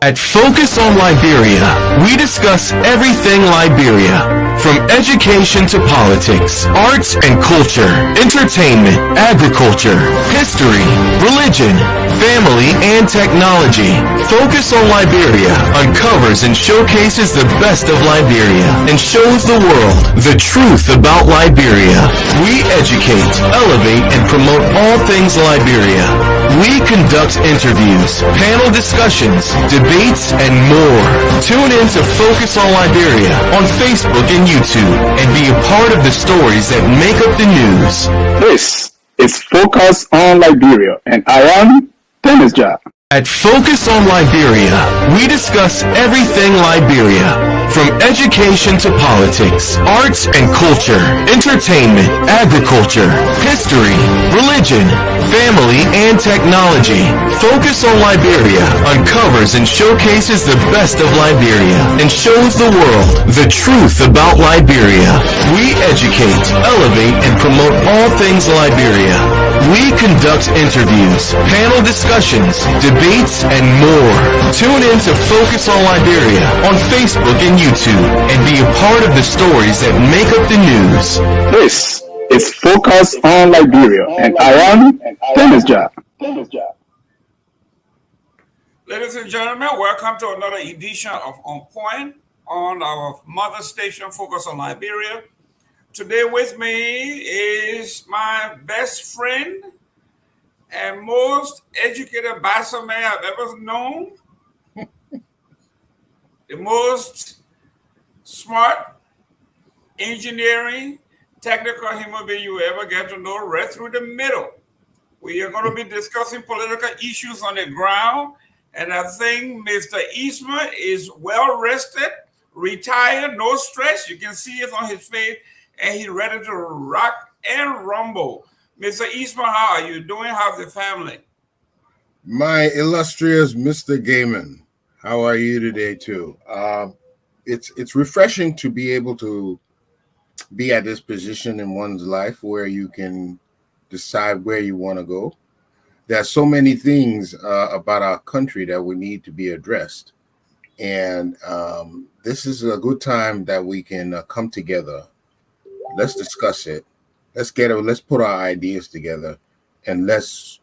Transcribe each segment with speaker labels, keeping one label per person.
Speaker 1: At Focus on Liberia, we discuss everything Liberia, from education to politics, arts and culture, entertainment, agriculture, history, religion, family, and technology. Focus on Liberia uncovers and showcases the best of Liberia and shows the world the truth about Liberia. We educate, elevate, and promote all things Liberia. We conduct interviews, panel discussions, debates, and more. Tune in to Focus on Liberia on Facebook and YouTube and be a part of the stories that make up the news.
Speaker 2: This is Focus on Liberia, and I am Dennis Jar.
Speaker 1: At Focus on Liberia, we discuss everything Liberia, from education to politics, arts and culture, entertainment, agriculture, history, religion, family, and technology. Focus on Liberia uncovers and showcases the best of Liberia and shows the world the truth about Liberia. We educate, elevate, and promote all things Liberia. We conduct interviews, panel discussions, debates, and more. Tune in to Focus on Liberia on Facebook and YouTube and be a part of the stories that make up the news.
Speaker 2: This is Focus on Liberia, and I am Dennis Jar.
Speaker 3: Ladies and gentlemen, welcome to another edition of On Point on our mother station, Focus on Liberia. Today with me is my best friend and most educated Bassa man I've ever known. The most smart engineering, technical human being you ever get to know, right through the middle. We are going to be discussing political issues on the ground, and I think Mr. Eastman is well rested, retired, no stress. You can see it on his face, and he's ready to rock and rumble. Mr. Eastman, how are you doing? How's the family?
Speaker 4: My illustrious Mr. Gaiman, how are you today too? It's refreshing to be able to be at this position in one's life where you can decide where you want to go. There are so many things about our country that we need to be addressed. And this is a good time that we can come together. Let's discuss it. Let's put our ideas together, and let's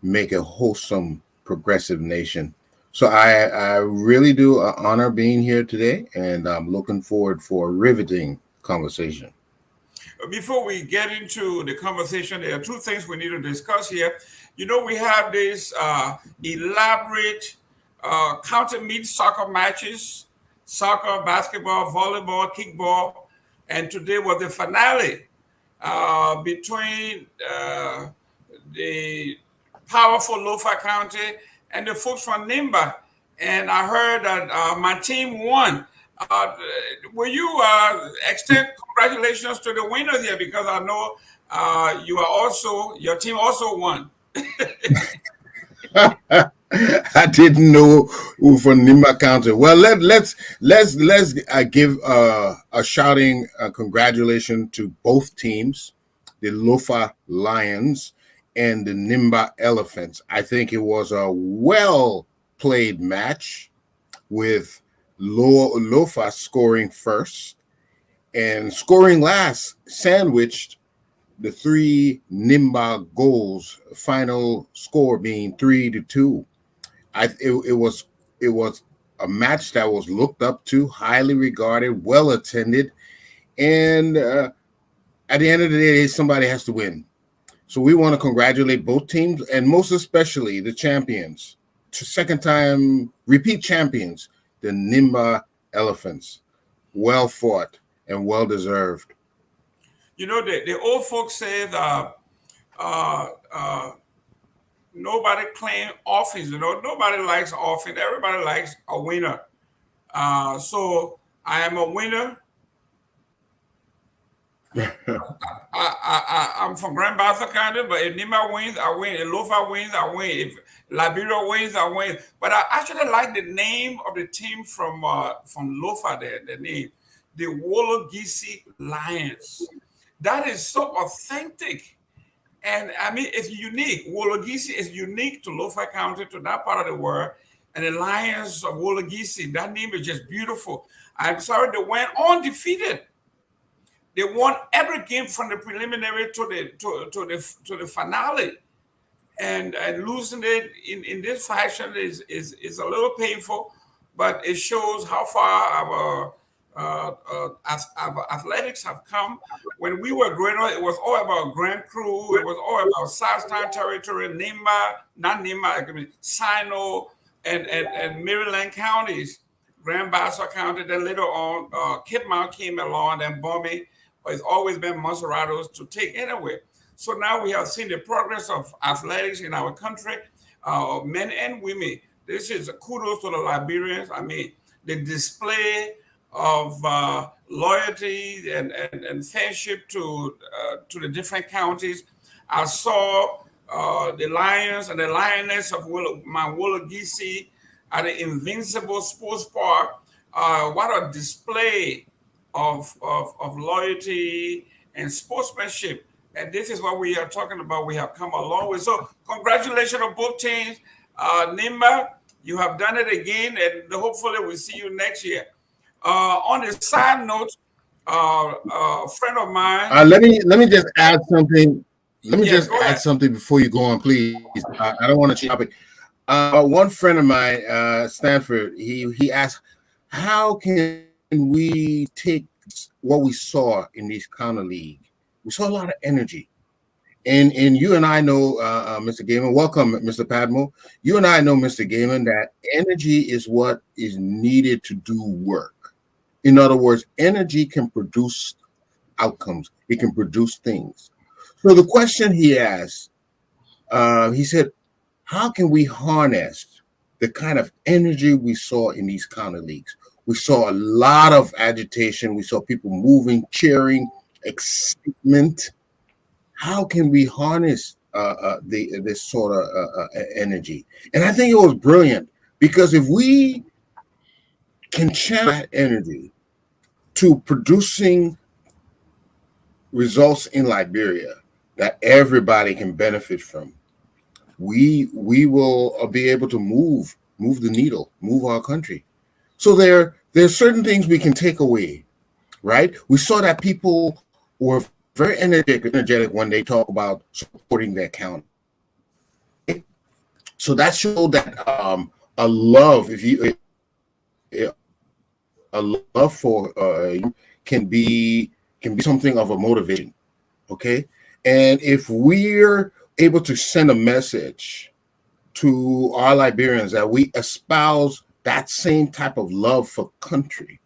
Speaker 4: make a wholesome, progressive nation. So I really do honor being here today, and I'm looking forward for a riveting conversation.
Speaker 3: Before we get into the conversation, there are two things we need to discuss here. You know, we have these elaborate counter meet soccer matches, soccer, basketball, volleyball, kickball, and today was the finale between the powerful Lofa County and the folks from Nimba. And I heard that my team won. Will you extend congratulations to the winners here? Because I know your team also won.
Speaker 4: I didn't know who from Nyuma County. Well, let's give a shouting congratulations to both teams, the Lofa Lions and the Nimba Elephants. I think it was a well played match with Lofa scoring first and scoring last, sandwiched the three Nimba goals, final score being 3-2. It was a match that was looked up to, highly regarded, well attended, and at the end of the day, somebody has to win. So we want to congratulate both teams, and most especially the champions, second time repeat champions, the Nimba Elephants. Well fought and well deserved.
Speaker 3: You know, the old folks say that nobody claims offense. You know, nobody likes offense. Everybody likes a winner. So I am a winner. I'm from Grand Bassa County, but if Nimba wins, I win. If Lofa wins, I win. If Liberia wins, I win. But I actually like the name of the team from Lofa there, the name, the Wologisi Lions. That is so authentic. And I mean, it's unique. Wologisi is unique to Lofa County, to that part of the world. and the Lions of Wolagisi. That name is just beautiful. I'm sorry, they went undefeated. They won every game from the preliminary to the finale, and losing it in this fashion is a little painful, but it shows how far our athletics have come. When we were growing up, it was all about Grand Cru, it was all about Southtown Territory, Sino, and Maryland counties, Grand Bassa County. Then later on, Cape Mount came along, and Bombay. It's always been Monserratos to take anyway. So now we have seen the progress of athletics in our country, men and women. This is a kudos to the Liberians. I mean, the display of loyalty and friendship to the different counties. I saw the Lions and the Lioness of Mount Wolagisi at the Invincible Sports Park. What a display of loyalty and sportsmanship. And this is what we are talking about. We have come a long way. So congratulations on both teams. Nyuma, you have done it again, and hopefully we'll see you next year. On a side note, a friend of mine.
Speaker 4: Let me just add something. Let me just add something before you go on, please. I don't want to change topic. One friend of mine, Stanford, he asked, how can we take what we saw in these counter league? We saw a lot of energy. And you and I know, Mr. Gaiman, welcome, Mr. Padmo. You and I know, Mr. Gaiman, that energy is what is needed to do work. In other words, energy can produce outcomes. It can produce things. So the question he asked, he said, how can we harness the kind of energy we saw in these counter leagues? We saw a lot of agitation. We saw people moving, cheering, excitement. How can we harness this sort of energy? And I think it was brilliant, because if we can channel that energy to producing results in Liberia that everybody can benefit from, we will be able to move the needle, move our country. So there's certain things we can take away, right? We saw that people were very energetic when they talk about supporting their county. So that showed that a love, a love for can be something of a motivation, okay? And if we're able to send a message to our Liberians that we espouse that same type of love for country,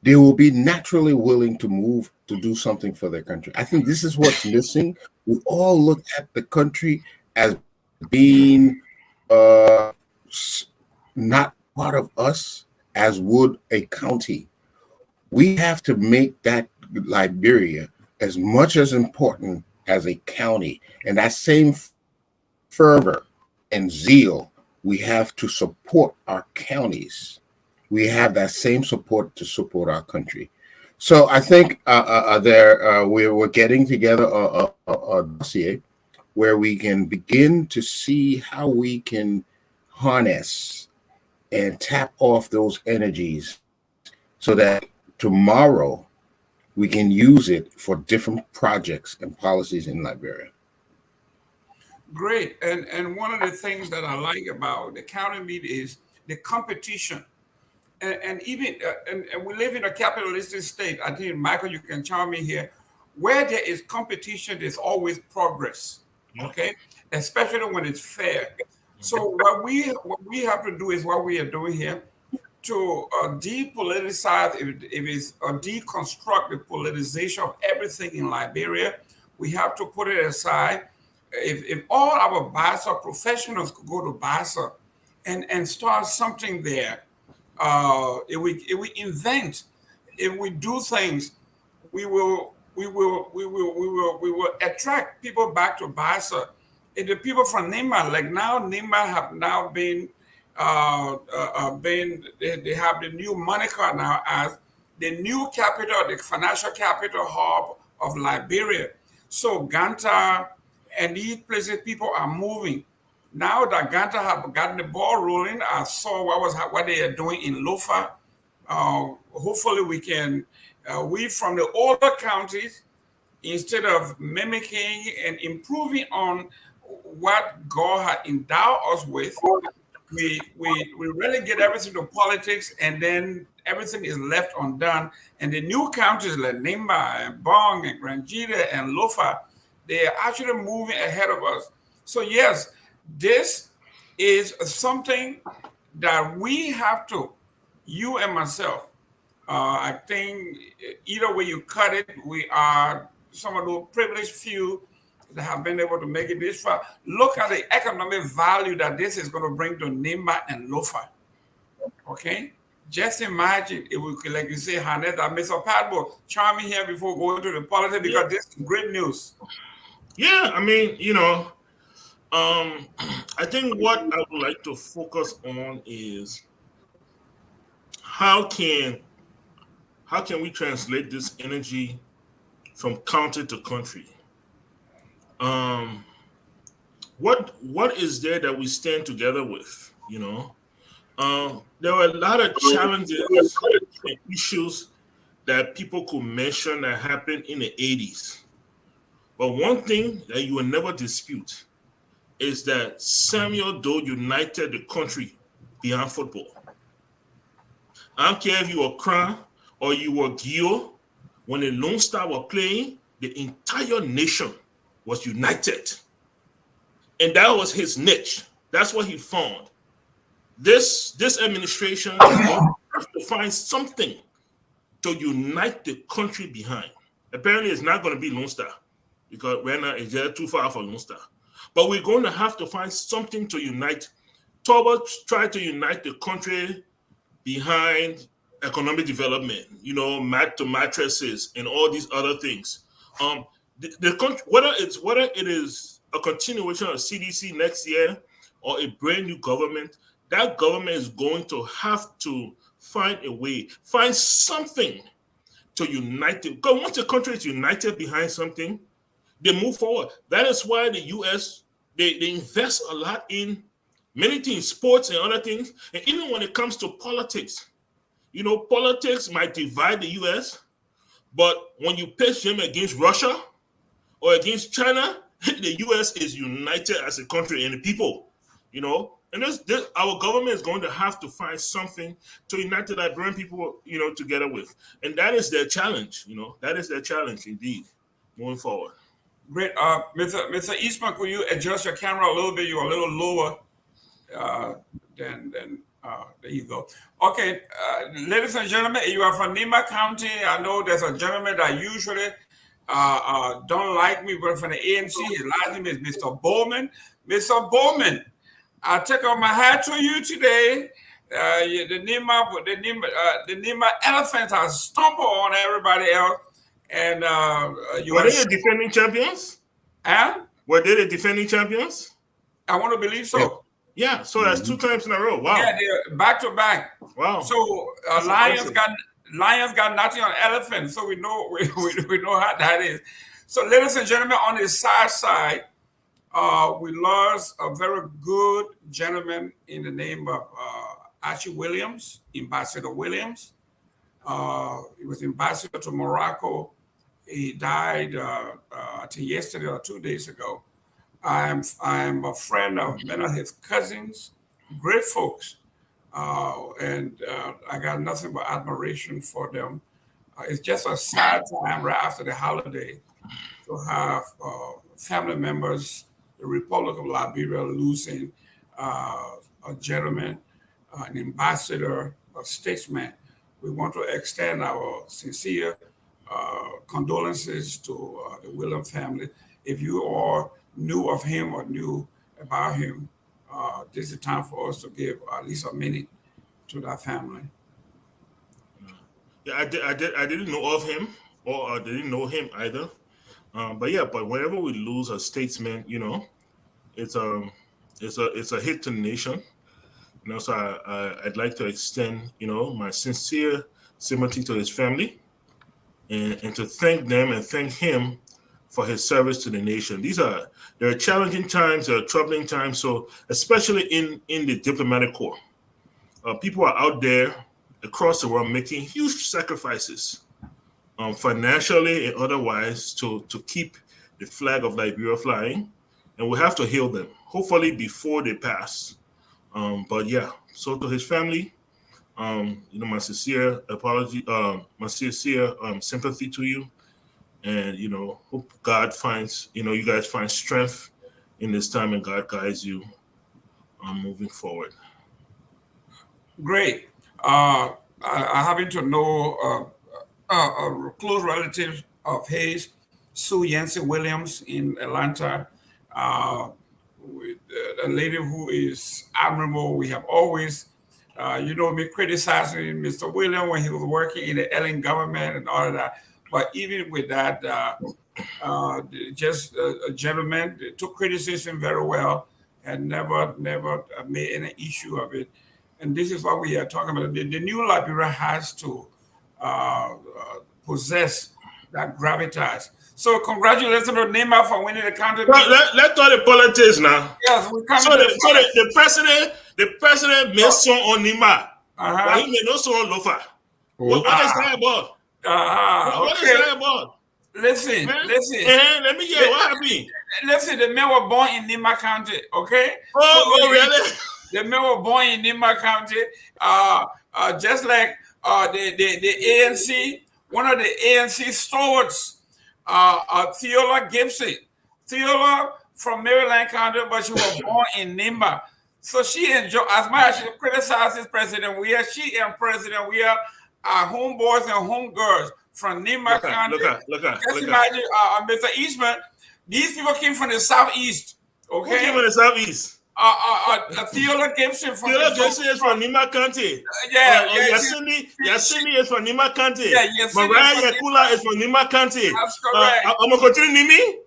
Speaker 4: they will be naturally willing to move to do something for their country. I think this is what's missing. We all look at the country as being not part of us, as would a county. We have to make that Liberia as much as important as a county. And that same fervor and zeal, we have to support our counties. We have that same support to support our country. So I think we're getting together a dossier where we can begin to see how we can harness and tap off those energies so that tomorrow we can use it for different projects and policies in Liberia.
Speaker 3: Great. And one of the things that I like about the county meet is the competition. And even and we live in a capitalistic state. I think, Michael, you can chime in here. Where there is competition, there's always progress. Okay, especially when it's fair. So what we have to do is what we are doing here to depoliticize, if it's deconstruct the politicization of everything in Liberia. We have to put it aside. If all our Bassa professionals could go to Bassa and start something there. If we invent, if we do things, we will attract people back to Bassa. And the people from Nyuma, like now, Nyuma have now been they have the new moniker now as the new capital, the financial capital hub of Liberia. So Ganta and these places, people are moving. Now that Ganta have gotten the ball rolling, I saw what they are doing in Lofa. Hopefully, we can we from the older counties, instead of mimicking and improving on what God had endowed us with, we really get everything to politics, and then everything is left undone. And the new counties like Nimba and Bong and Granjita and Lofa, they are actually moving ahead of us. So yes, this is something that we have to, you and myself. I think either way you cut it, we are some of the privileged few that have been able to make it this far. Look at the economic value that this is going to bring to Nimba and Lofa. Okay? Just imagine if we could, like you say, Hanet, Mr. Padbo, chime in here before going to the politics, because this is great news.
Speaker 5: Yeah, I mean, I think what I would like to focus on is how can we translate this energy from country to country? What is there that we stand together with? There were a lot of challenges and issues that people could mention that happened in the 80s. But one thing that you will never dispute is that Samuel Doe united the country behind football. I don't care if you were Kran or you were Gio, when the Lone Star were playing, the entire nation was united. And that was his niche. That's what he found. This administration has to find something to unite the country behind. Apparently, it's not going to be Lone Star, because right now it's just too far for Lone Star. But we're going to have to find something to unite. Torba tried to unite the country behind economic development, mat to mattresses and all these other things. The country, whether it is a continuation of CDC next year or a brand new government, that government is going to have to find a way, find something to unite it. Because once the country is united behind something, they move forward. That is why the U.S., they invest a lot in many things, sports and other things. And even when it comes to politics, politics might divide the U.S., but when you pitch them against Russia or against China, the U.S. is united as a country and the people, And this our government is going to have to find something to unite the Liberian people, together with. And that is their challenge, That is their challenge, indeed, moving forward.
Speaker 3: Great. Mr. Eastman, could you adjust your camera a little bit? You're a little lower than there you go. Okay, ladies and gentlemen, you are from Nyuma County. I know there's a gentleman that usually don't like me, but from the ANC, his last name is Mr. Bowman. Mr. Bowman, I take off my hat to you today. The Nyuma elephants have stumbled on everybody else, and you
Speaker 5: were they the defending champions?
Speaker 3: Huh?
Speaker 5: Were they the defending champions?
Speaker 3: I want to believe so.
Speaker 5: Yeah, so that's 2 times in a row. Wow.
Speaker 3: Yeah, they're back to back.
Speaker 5: Wow.
Speaker 3: So Lions got nothing on elephants, so we know we know how that is. So, ladies and gentlemen, on the south side, we lost a very good gentleman in the name of Archie Williams, Ambassador Williams. He was ambassador to Morocco. He died, I think, yesterday or 2 days ago. I'm a friend of many of his cousins, great folks, and I got nothing but admiration for them. It's just a sad time right after the holiday to have family members, the Republic of Liberia losing a gentleman, an ambassador, a statesman. We want to extend our sincere condolences to the Williams family. If you are knew of him or knew about him, this is the time for us to give at least a minute to that family.
Speaker 5: Yeah, I didn't know of him, or I didn't know him either. But whenever we lose a statesman, it's a hit to the nation. So I'd like to extend, my sincere sympathy to his family, and to thank them and thank him for his service to the nation. There are challenging times, there are troubling times. So especially in the diplomatic corps, people are out there across the world making huge sacrifices, financially and otherwise, to keep the flag of Liberia flying, and we have to hail them, hopefully before they pass. But yeah, so to his family, my sincere apology, my sincere sympathy to you, and hope God finds, you guys find strength in this time, and God guides you moving forward.
Speaker 3: Great. I happen to know a close relative of his, Sue Yancey Williams in Atlanta, with a lady who is admirable. We have always, me criticizing Mr. Williams when he was working in the Ellen government and all of that. But even with that, just a gentleman, took criticism very well and never made any issue of it. And this is what we are talking about. The new Liberia has to possess that gravitas. So congratulations to Nyuma for winning the county.
Speaker 5: Let's talk the politics now.
Speaker 3: Yes, we come
Speaker 5: so the president made song on Nyuma, but he made no song on Lofa. What is that about? What is that about?
Speaker 3: Listen.
Speaker 5: Let me hear what happened.
Speaker 3: Listen, the men were born in Nyuma County, okay?
Speaker 5: Really?
Speaker 3: The men were born in Nyuma County, just like the ANC, one of the ANC stalwarts, Theola Gibson. Theola from Maryland County, but she was born in Nyuma. So she enjoyed, as much as she criticizes President Weah, she and President Weah are homeboys and homegirls from Nyuma County.
Speaker 5: Look at.
Speaker 3: Imagine, Mr. Eastman, these people came from the southeast, okay?
Speaker 5: Who came from the southeast?
Speaker 3: Theola Gibson from
Speaker 5: is from Nyuma County. Yasini is from Nyuma County. Mariah Yakula is from Nyuma County.
Speaker 3: That's correct.
Speaker 5: I'm gonna continue Nimi.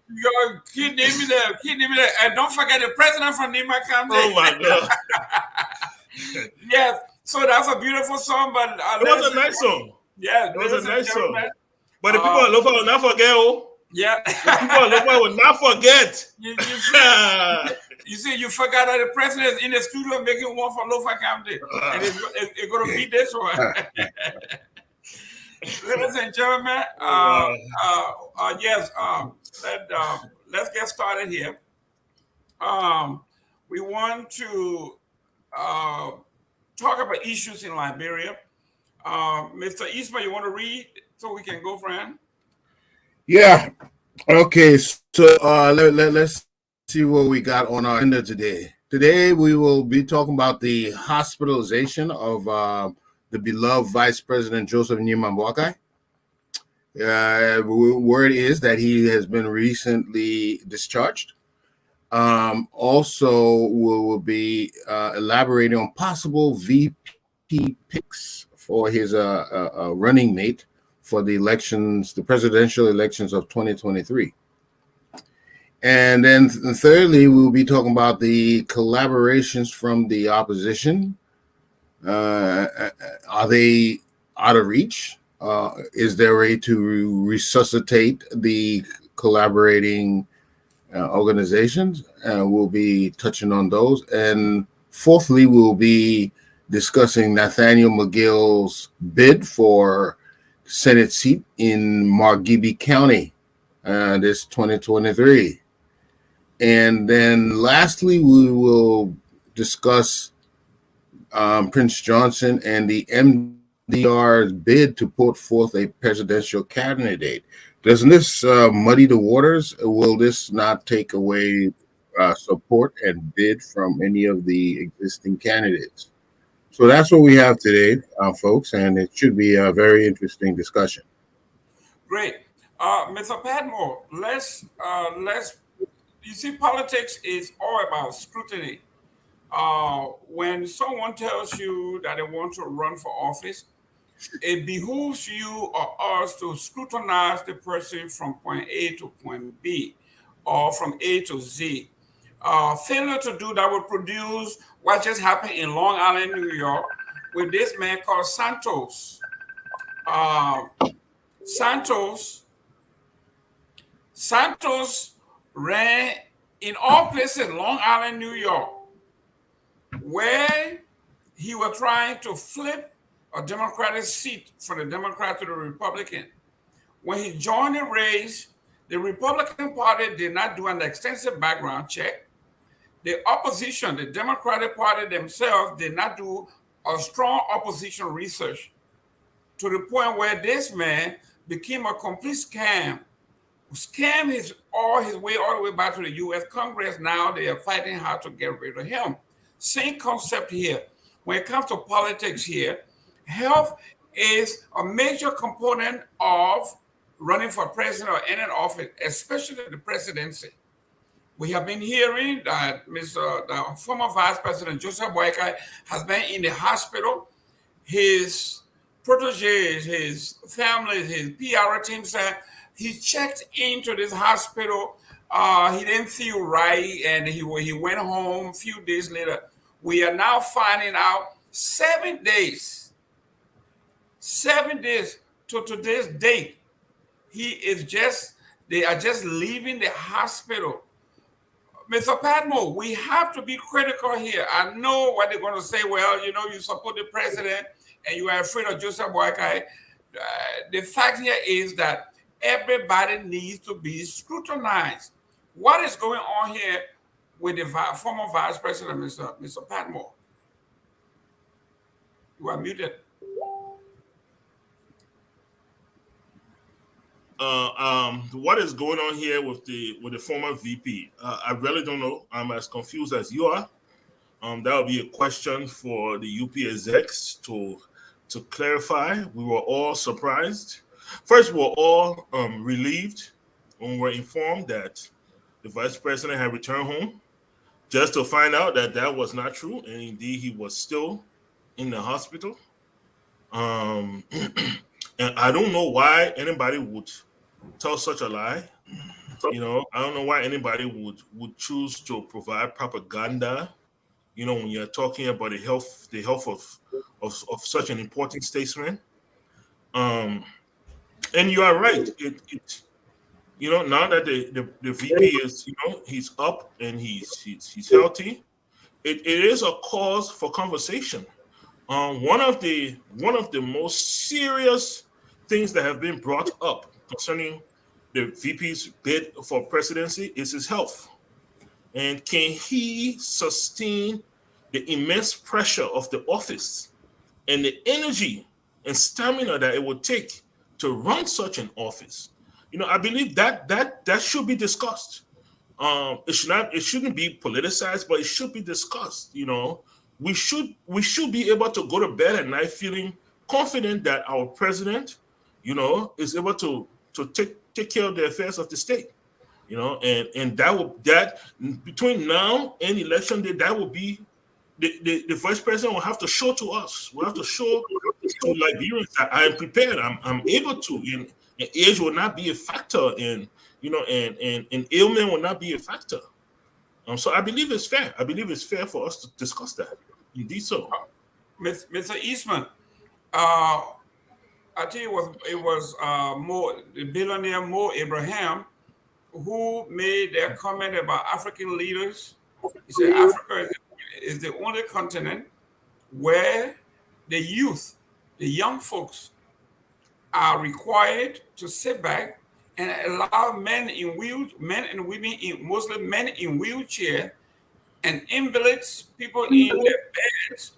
Speaker 3: Keep naming there. And don't forget the president from Nyuma County.
Speaker 5: Oh my God.
Speaker 3: Yes. So that's a beautiful song, but
Speaker 5: it was a nice song.
Speaker 3: Yeah,
Speaker 5: it was a nice song. But the people of Lofa will not forget.
Speaker 3: Yeah,
Speaker 5: the people of Lofa will not forget.
Speaker 3: You see, you forgot that the president is in the studio making one for Lofa County, and it's going to be this one. Ladies and gentlemen, yes, let's get started here. We want to talk about issues in Liberia. Mr. Eastman, you want to read so we can go, friend?
Speaker 4: Yeah. Okay. So let's see what we got on our agenda today. Today we will be talking about the hospitalization of the beloved Vice President Joseph Nyuma Boakai. Word is that he has been recently discharged. Also, we'll be elaborating on possible VP picks for his running mate for the presidential elections of 2023. And then thirdly, we'll be talking about the collaborations from the opposition. Are they out of reach? Is there a way to resuscitate the collaborating organizations? We'll be touching on those. And fourthly, we'll be discussing Nathaniel McGill's bid for Senate seat in Margibi County this 2023. And then lastly, we will discuss Prince Johnson and the MDR's bid to put forth a presidential candidate. Doesn't this muddy the waters? Will this not take away support and bid from any of the existing candidates? So that's what we have today, folks, and it should be a very interesting discussion.
Speaker 3: Great. Mr. Padmore, let's you see, politics is all about scrutiny. When someone tells you that they want to run for office, it behooves you or us to scrutinize the person from point A to point B or from A to Z. Failure to do that would produce what just happened in Long Island, New York, with this man called Santos. Santos Santos ran in all places, Long Island, New York, where he was trying to flip a Democratic seat from the Democrat to the Republican. When he joined the race, the Republican Party did not do an extensive background check. The opposition, the Democratic Party themselves, did not do a strong opposition research to the point where this man became a complete scam. Scam all his way all the way back to the U.S. Congress. Now they are fighting hard to get rid of him. Same concept here. When it comes to politics here, health is a major component of running for president or any office, especially the presidency. We have been hearing that the former Vice President Joseph Boakai has been in the hospital. His proteges, his family, his PR team said he checked into this hospital. He didn't feel right, and he went home a few days later. We are now finding out 7 days to today's date, they are just leaving the hospital. Mr. Padmore, we have to be critical here. I know what they're going to say. Well, you support the president and you are afraid of Joseph Boakai. The fact here is that everybody needs to be scrutinized. What is going on here with the former Vice President, Mr. Padmore? You are muted.
Speaker 5: What is going on here with the former VP? I really don't know. I'm as confused as you are. That would be a question for the UP execs to clarify. We were all surprised. First, we were all relieved when we were informed that the vice president had returned home, just to find out that that was not true, and indeed he was still in the hospital. And I don't know why anybody would tell such a lie. I don't know why anybody would choose to provide propaganda. When you're talking about the health of such an important statesman. And you are right. Now that the VP is, he's up and he's healthy, it is a cause for conversation. One of the most serious things that have been brought up concerning the VP's bid for presidency is his health. And can he sustain the immense pressure of the office and the energy and stamina that it would take to run such an office? I believe that should be discussed. It shouldn't be politicized, but it should be discussed. We should be able to go to bed at night feeling confident that our president, is able to take care of the affairs of the state. And that between now and election day, that will be the vice president will have to show to us. We'll have to show to Liberians that I am prepared. I'm able to. And age will not be a factor. And ailment will not be a factor. So I believe it's fair. I believe it's fair for us to discuss that. Indeed, so.
Speaker 3: Mr. Eastman, I think it was the billionaire Mo Abraham who made their comment about African leaders. He said Africa is the only continent where the youth, the young folks, are required to sit back and allow men and women, mostly men in wheelchair and invalids, people in their beds,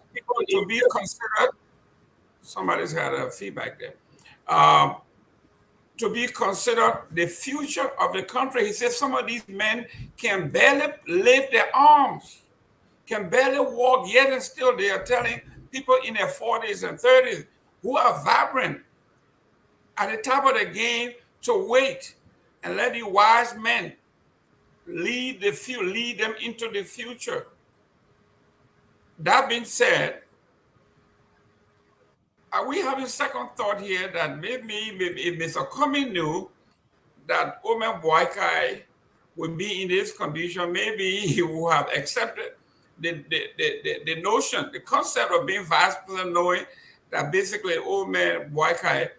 Speaker 3: to be considered. Somebody's had a feedback there. To be considered the future of the country. He says some of these men can barely lift their arms, can barely walk, yet and still they are telling people in their 40s and 30s who are vibrant at the top of the game to wait and let the wise men lead them into the future. That being said, are we having second thought here that maybe if Mr. Cummings knew that Nyuma Boakai would be in this condition, maybe he would have accepted the notion, the concept of being vice president, knowing that basically Nyuma Boakai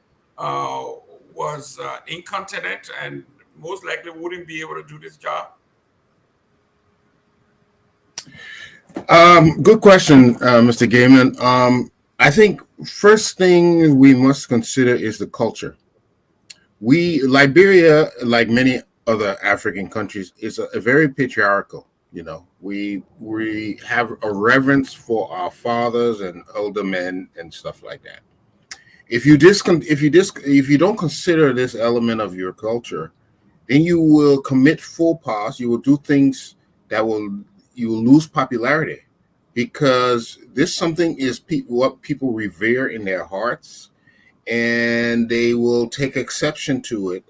Speaker 3: was incontinent and most likely wouldn't be able to do this job?
Speaker 4: Good question, Mr. Gaiman. I think first thing we must consider is the culture. Liberia, like many other African countries, is a very patriarchal. We have a reverence for our fathers and older men and stuff like that. If you don't consider this element of your culture, then you will commit faux pas. You will do things that you will lose popularity, because this something is what people revere in their hearts, and they will take exception to it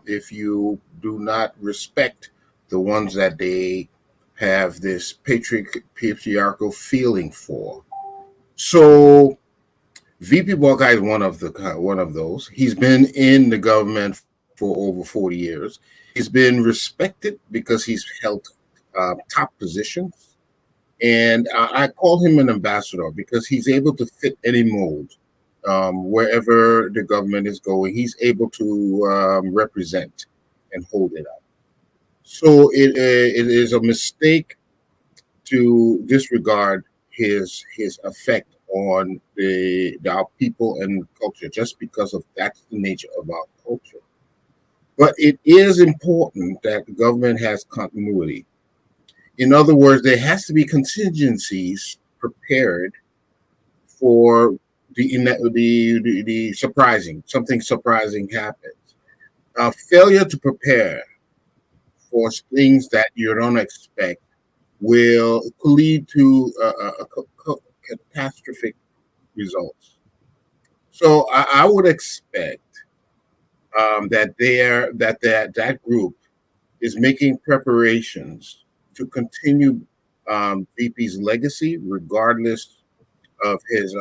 Speaker 4: if you do not respect the ones that they have this patriarchal feeling for. So VP Boakai is one of those. He's been in the government for over 40 years. He's been respected because he's held top positions, and I call him an ambassador because he's able to fit any mold. Wherever the government is going, he's able to represent and hold it up. So it is a mistake to disregard his effect on our people and culture just because of that's the nature of our culture. But it is important that the government has continuity. In other words, there has to be contingencies prepared for the surprising, something surprising happens. Failure to prepare for things that you don't expect will lead to catastrophic results. So I would expect that group is making preparations to continue VP's legacy, regardless of his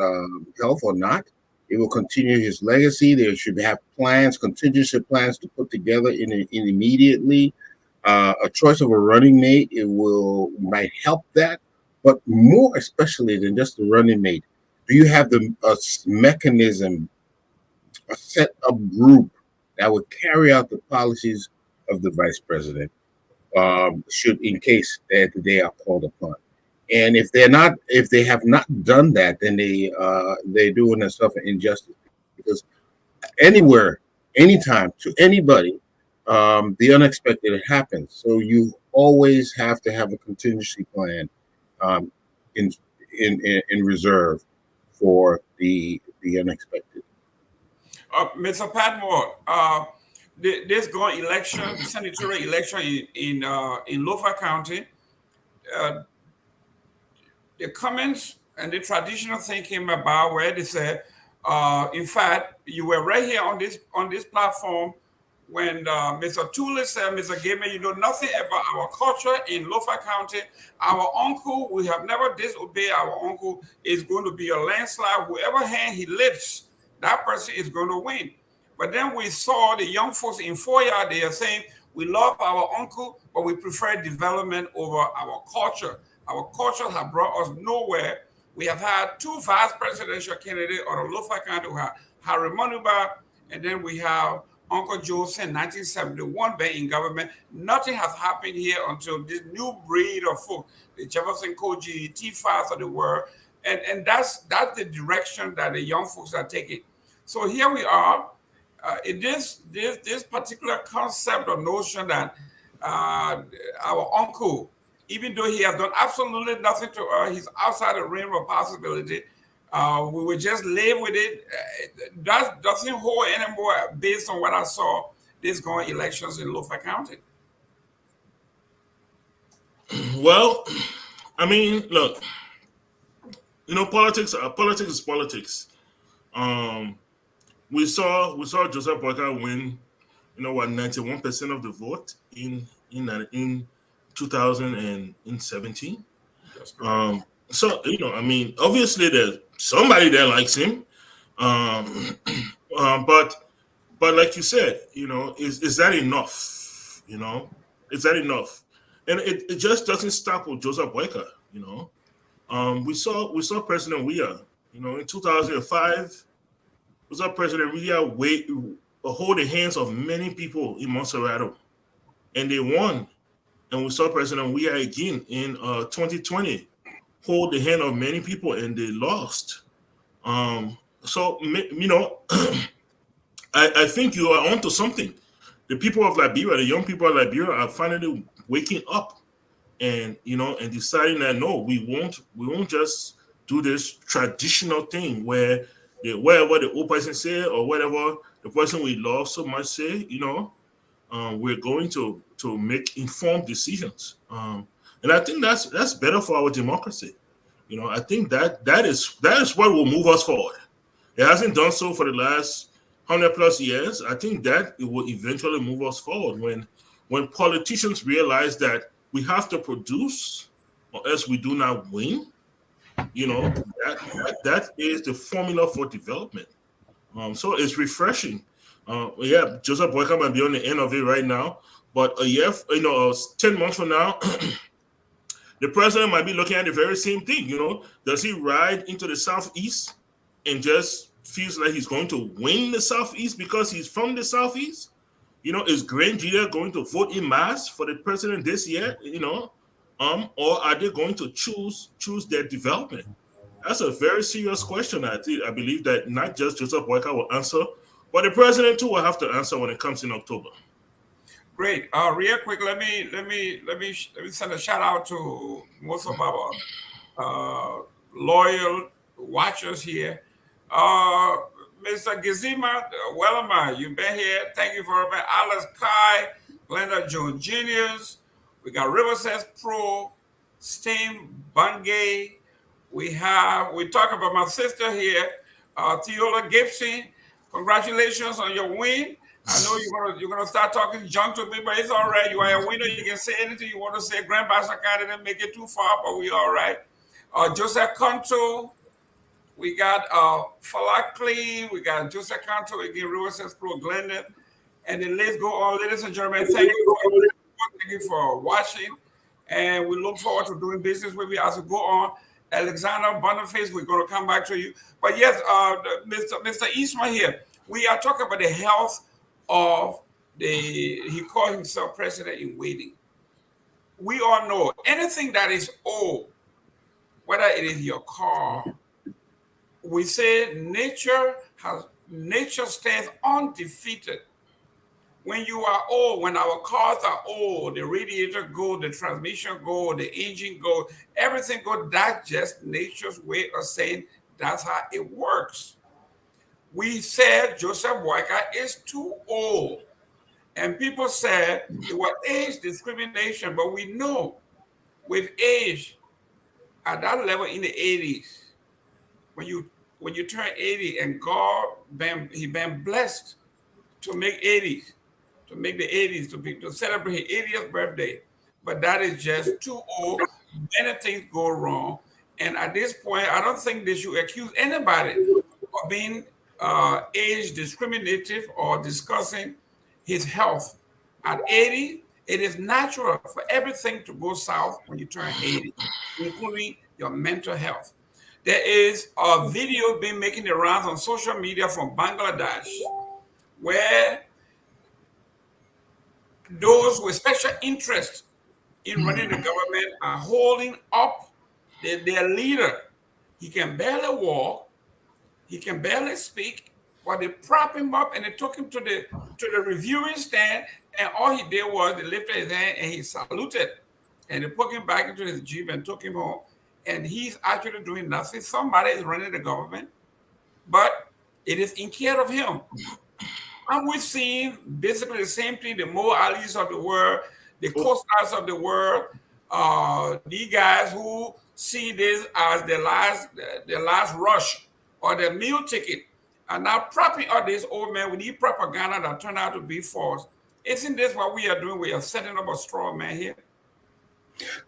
Speaker 4: health or not. It will continue his legacy. They should have plans, contingency plans to put together in immediately. A choice of a running mate might help that, but more especially than just the running mate, do you have a mechanism, a set up group that would carry out the policies of the vice president, should in case that they are called upon? And if they have not done that, then they're doing themselves an injustice, because anywhere, anytime, to anybody, the unexpected happens. So you always have to have a contingency plan in reserve for the unexpected.
Speaker 3: Mr. Patmore, this going election, senatorial election in Lofa County, the comments and the traditional thinking about where they said, in fact, you were right here on this platform when Mr. Tooley said, Mr. Gaiman, you know nothing about our culture in Lofa County. Our uncle, we have never disobeyed our uncle, is going to be a landslide. Whoever hand he lifts, that person is going to win. But then we saw the young folks in Foya, they are saying, we love our uncle, but we prefer development over our culture. Our culture has brought us nowhere. We have had two vice presidential candidates out of Lofa County. We have Harry Manuba, and then we have Uncle Joseph in 1971 been in government. Nothing has happened here until this new breed of folk, the Jefferson Koji, T5s of the world. And that's the direction that the young folks are taking. So here we are. This particular concept or notion that our uncle, even though he has done absolutely nothing to us, he's outside the realm of possibility. We will just live with it. That doesn't hold anymore based on what I saw this going elections in Lofa County.
Speaker 5: Well, I mean, look, politics is politics. We saw Joseph Boakai win, 91% of the vote in 2017. So, obviously there's somebody that likes him. But like you said, is that enough? Is that enough? And it just doesn't stop with Joseph Boakai, we saw President Weah, in 2005, we saw President Weah hold the hands of many people in Montserrat and they won. And we saw President we are again in 2020 hold the hand of many people, and they lost. So you know, I think you are onto something. The people of Liberia, the young people of Liberia, are finally waking up, and you know, and deciding that no, we won't just do this traditional thing where whatever the old person say or whatever the person we love so much say, you know, we're going to make informed decisions. And I think that's better for our democracy. You know, I think that is what will move us forward. It hasn't done so for the last 100+ years. I think that it will eventually move us forward when politicians realize that we have to produce or else we do not win. You know, that is the formula for development. So it's refreshing. Yeah, Joseph Boyka might be on the end of it right now, but a year, 10 months from now, the president might be looking at the very same thing. You know, does he ride into the southeast and just feels like he's going to win the southeast because he's from the southeast? You know, is Nigeria going to vote in mass for the president this year? You know, or are they going to choose their development? That's a very serious question. I believe that not just Joseph Boyka will answer, but the president too will have to answer when it comes in October.
Speaker 3: Great. Real quick, let me send a shout out to most of our loyal watchers here. Mr. Gizima Wellama, you've been here. Thank you for being. Alice Kai, Glenda Jones Jr.'s. We got Riverside Pro, Stain Bungay. We talk about my sister here, Theola Gibson. Congratulations on your win. I know you're gonna start talking junk to me, but it's all right. You are a winner. You can say anything you want to say. Grand Basaka didn't make it too far, but we all right. Joseph Conto. We got Falakli. We got Joseph Conto again. Riverside Pro, Glendon, and the list go on. Ladies and gentlemen, thank you for watching, and we look forward to doing business with you as we go on. Alexander Boniface, we're going to come back to you. But yes, Mr. Eastman here, we are talking about the health of he called himself president in waiting. We all know anything that is old, whether it is your car, we say nature stands undefeated. When you are old, when our cars are old, the radiator go, the transmission go, the engine go, everything go. That's just nature's way of saying that's how it works. We said Joseph Boyka is too old. And people said it was age discrimination, but we know with age at that level in the 80s, when you turn 80 and God he been blessed to make 80s. To make the 80s, to celebrate his 80th birthday. But that is just too old. Many things go wrong. And at this point, I don't think they should accuse anybody of being age discriminative or discussing his health. At 80, it is natural for everything to go south when you turn 80, including your mental health. There is a video being making the rounds on social media from Bangladesh where those with special interest in running the government are holding up their leader. He can barely walk, he can barely speak, but they prop him up and they took him to the reviewing stand, and all he did was they lifted his hand and he saluted, and they put him back into his jeep and took him home. And he's actually doing nothing. Somebody is running the government, but it is in care of him. And we've seen basically the same thing, the Mo Alis of the world, the co-stars of the world, the guys who see this as their last rush or their meal ticket, are now propping up this old man with the propaganda that turned out to be false. Isn't this what we are doing? We are setting up a straw man here.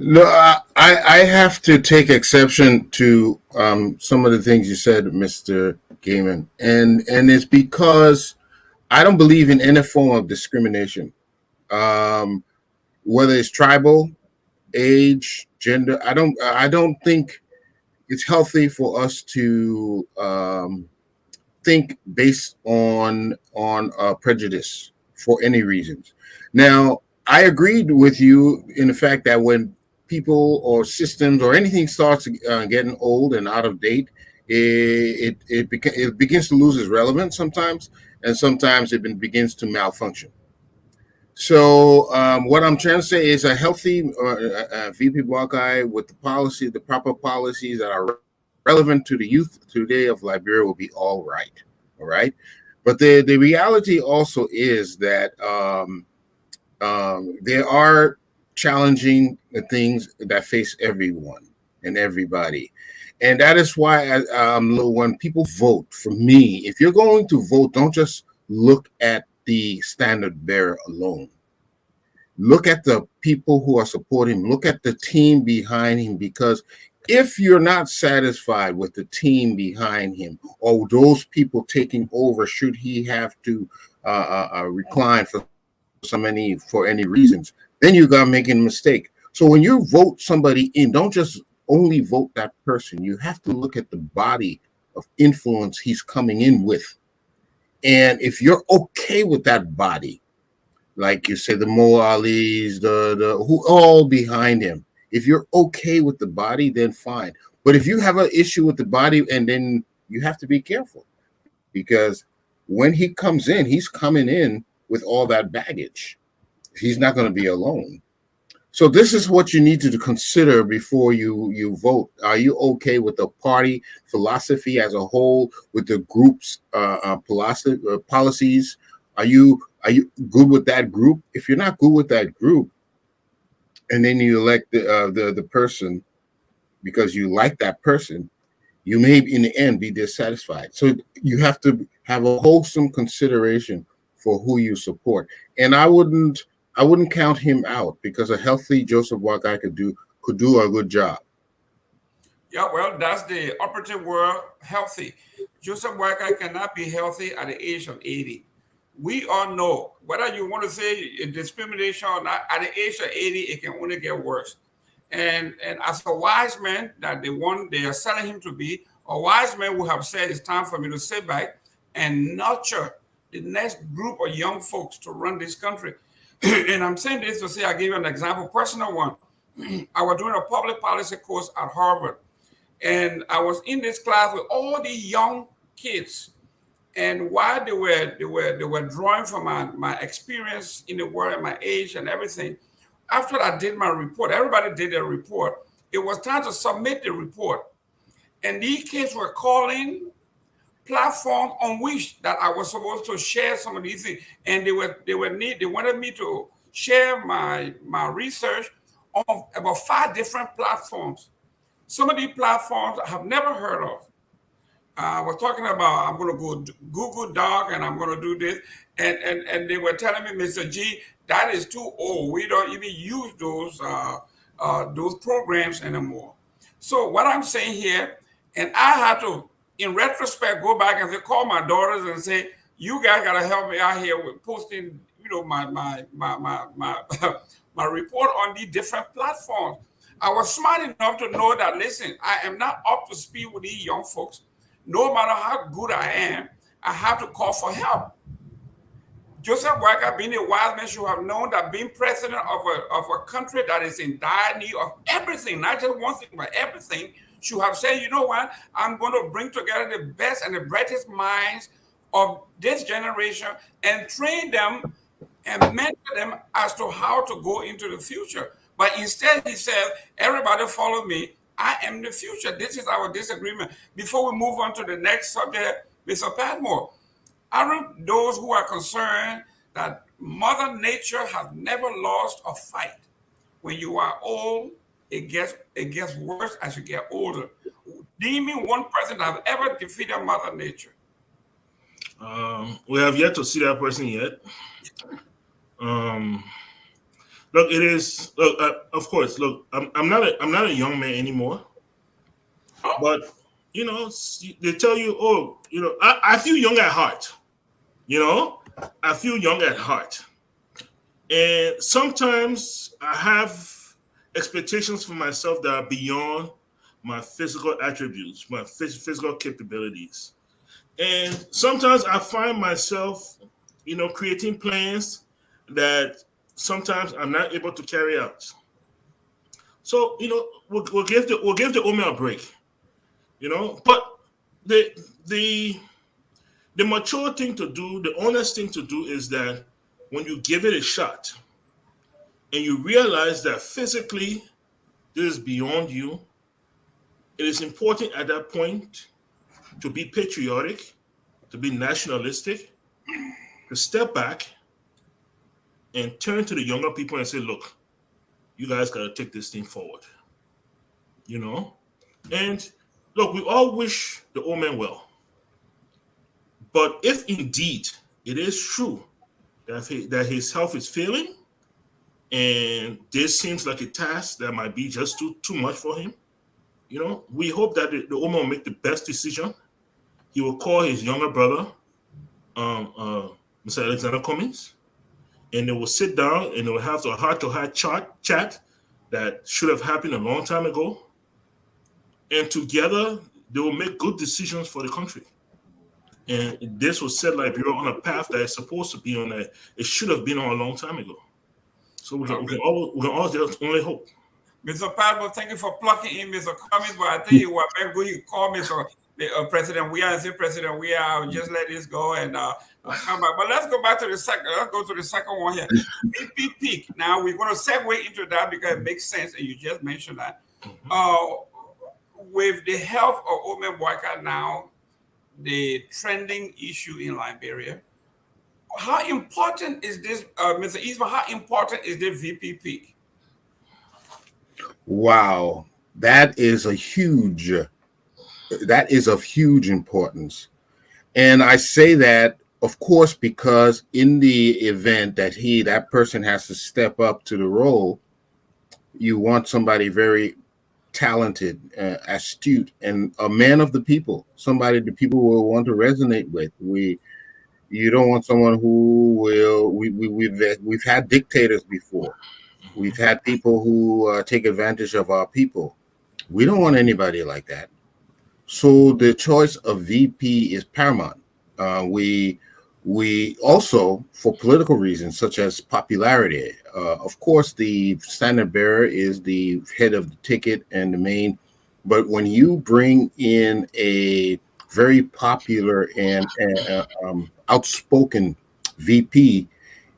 Speaker 4: No, I have to take exception to some of the things you said, Mr. Gaiman, and it's because I don't believe in any form of discrimination, whether it's tribal, age, gender. I don't think it's healthy for us to think based on prejudice for any reasons. Now, I agreed with you in the fact that when people or systems or anything starts getting old and out of date, it begins to lose its relevance sometimes, and sometimes it begins to malfunction. So what I'm trying to say is a healthy VP Boakai with the proper policies that are relevant to the youth today of Liberia will be all right. All right. But the reality also is that there are challenging things that face everyone and everybody. And that is why when people vote, for me, if you're going to vote, don't just look at the standard bearer alone. Look at the people who are supporting him. Look at the team behind him, because if you're not satisfied with the team behind him or those people taking over, should he have to recline for any reasons, then you got making a mistake. So when you vote somebody in, don't just only vote that person. You have to look at the body of influence he's coming in with. And if you're okay with that body, like you say, the Mo Ali's, the who all behind him. If you're okay with the body, then fine. But if you have an issue with the body, and then you have to be careful, because when he comes in, he's coming in with all that baggage. He's not going to be alone. So this is what you need to consider before you vote. Are you okay with the party philosophy as a whole, with the group's policies? Are you good with that group? If you're not good with that group, and then you elect the person because you like that person, you may in the end be dissatisfied. So you have to have a wholesome consideration for who you support. And I wouldn't count him out, because a healthy Joseph Boakai could do a good job.
Speaker 3: Yeah, well, that's the operative word, healthy. Joseph Boakai cannot be healthy at the age of 80. We all know, whether you want to say discrimination or not, at the age of 80, it can only get worse. And as a wise man that they are selling him to be, a wise man would have said it's time for me to sit back and nurture the next group of young folks to run this country. And I'm saying this to say, I'll give you an example, personal one. I was doing a public policy course at Harvard, and I was in this class with all the young kids. And while they were drawing from my experience in the world and my age and everything, after I did my report, everybody did their report. It was time to submit the report. And these kids were calling platforms on which that I was supposed to share some of these things. And they wanted me to share my research on about 5 different platforms. Some of these platforms I have never heard of. I was talking about, I'm going to go Google Doc and I'm going to do this. And they were telling me, Mr. G, that is too old. We don't even use those programs anymore. So what I'm saying here, and I had to, in retrospect, go back and call my daughters and say, you guys got to help me out here with posting, my my report on these different platforms. I was smart enough to know that, listen, I am not up to speed with these young folks. No matter how good I am, I have to call for help. Joseph Boakai, being a wise man, should have known that being president of a country that is in dire need of everything, not just one thing, but everything, should have said, you know what, I'm going to bring together the best and the brightest minds of this generation and train them and mentor them as to how to go into the future. But instead, he said, everybody follow me. I am the future. This is our disagreement. Before we move on to the next subject, Mr. Padmore, aren't those who are concerned that Mother Nature has never lost a fight? When you are old, it gets worse as you get older. Name me one person that has ever defeated Mother Nature.
Speaker 5: We have yet to see that person yet. Look, it is. Look, of course. Look, I'm not a young man anymore. But they tell you, oh, I feel young at heart. I feel young at heart, and sometimes I have expectations for myself that are beyond my physical attributes, my physical capabilities, and sometimes I find myself, creating plans that sometimes I'm not able to carry out. So we'll give the Ome a break, But the mature thing to do, the honest thing to do, is that when you give it a shot and you realize that physically this is beyond you, it is important at that point to be patriotic, to be nationalistic, to step back and turn to the younger people and say, look, you guys got to take this thing forward. And look, we all wish the old man well. But if indeed it is true that his health is failing, and this seems like a task that might be just too much for him, we hope that the old man will make the best decision. He will call his younger brother, Mr. Alexander Cummings, and they will sit down and they will have a heart-to-heart chat that should have happened a long time ago. And together, they will make good decisions for the country. And this will set Liberia on a path that it's supposed to be on. It should have been on a long time ago. So we can all just only hope.
Speaker 3: Mr. Padmo, thank you for plugging in Mr. Cummings, but I think you were very good. You called Mr. President We are, President We are. Just let this go and come back. But let's go back to the second. Let's go to the second one here. VP peak. Now we're going to segue into that because it makes sense, and you just mentioned that. With the health of Nyuma Boakai now, the trending issue in Liberia, how important is this, Mr. Eastman? How important is the VP peak?
Speaker 4: Wow, that is of huge importance. And I say that, of course, because in the event that that person has to step up to the role, you want somebody very talented, astute, and a man of the people, somebody the people will want to resonate with. You don't want someone who will. We've had dictators before. We've had people who take advantage of our people. We don't want anybody like that. So the choice of VP is paramount. We also, for political reasons such as popularity, of course, the standard bearer is the head of the ticket and the main. But when you bring in a very popular and outspoken VP,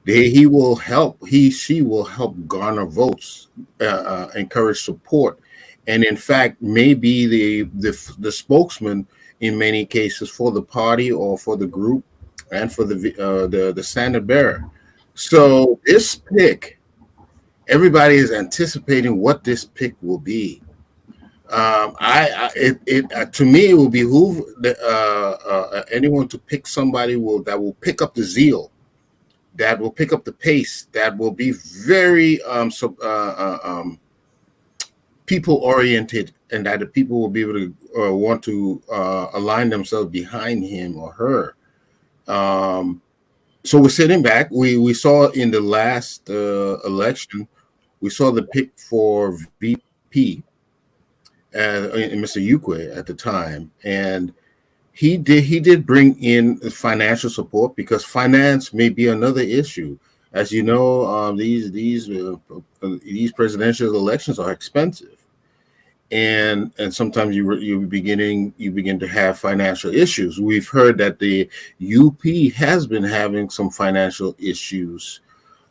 Speaker 4: she will help garner votes, encourage support, and in fact, may be the spokesman in many cases for the party or for the group and for the standard bearer. So this pick, everybody is anticipating what this pick will be. To me, it will behoove anyone to pick somebody that will pick up the zeal, that will pick up the pace, that will be very people oriented, and that the people will be able to want to align themselves behind him or her. So we're sitting back. We saw in the last election, we saw the pick for VP, Mr. Ukwe at the time, and he did bring in financial support, because finance may be another issue. As you know, these presidential elections are expensive, and sometimes you begin to have financial issues. We've heard that the UP has been having some financial issues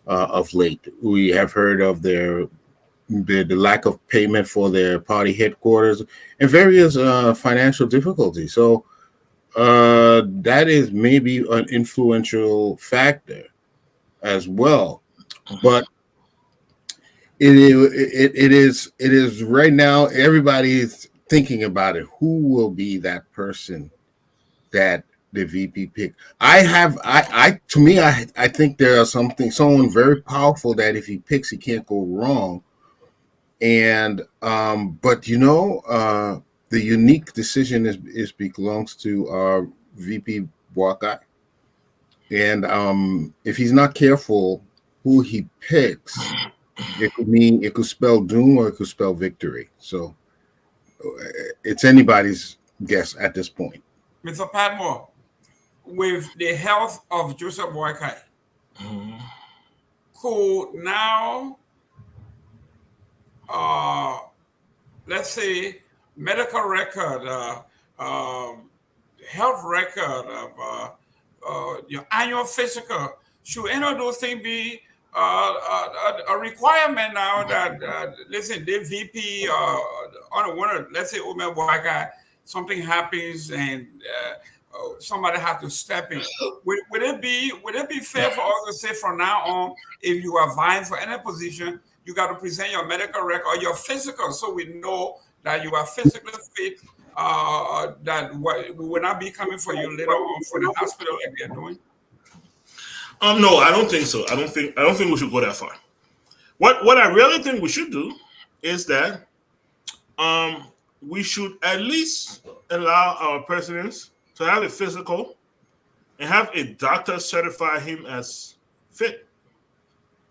Speaker 4: of late. We have heard of the lack of payment for their party headquarters and various financial difficulties. So that is maybe an influential factor as well. But it is right now, everybody's thinking about it. Who will be that person that the VP pick? I think there is someone very powerful that if he picks, he can't go wrong. And but the unique decision belongs to VP Boakai. And if he's not careful who he picks, it could spell doom or it could spell victory. So it's anybody's guess at this point.
Speaker 3: Mr. Padmore, with the health of Joseph Boakai, could now, let's say, medical record, health record of your annual physical, should any of those things be a requirement now that, listen, the VP on one of, let's say, Nyuma Boakai, something happens and somebody has to step in. Would it be fair for us to say from now on, if you are vying for any position, you got to present your medical record, your physical, so we know that you are physically fit, that we will not be coming for you later on for the hospital like they're doing?
Speaker 5: No, I don't think so. I don't think we should go that far. What I really think we should do is that we should at least allow our presidents to have a physical and have a doctor certify him as fit.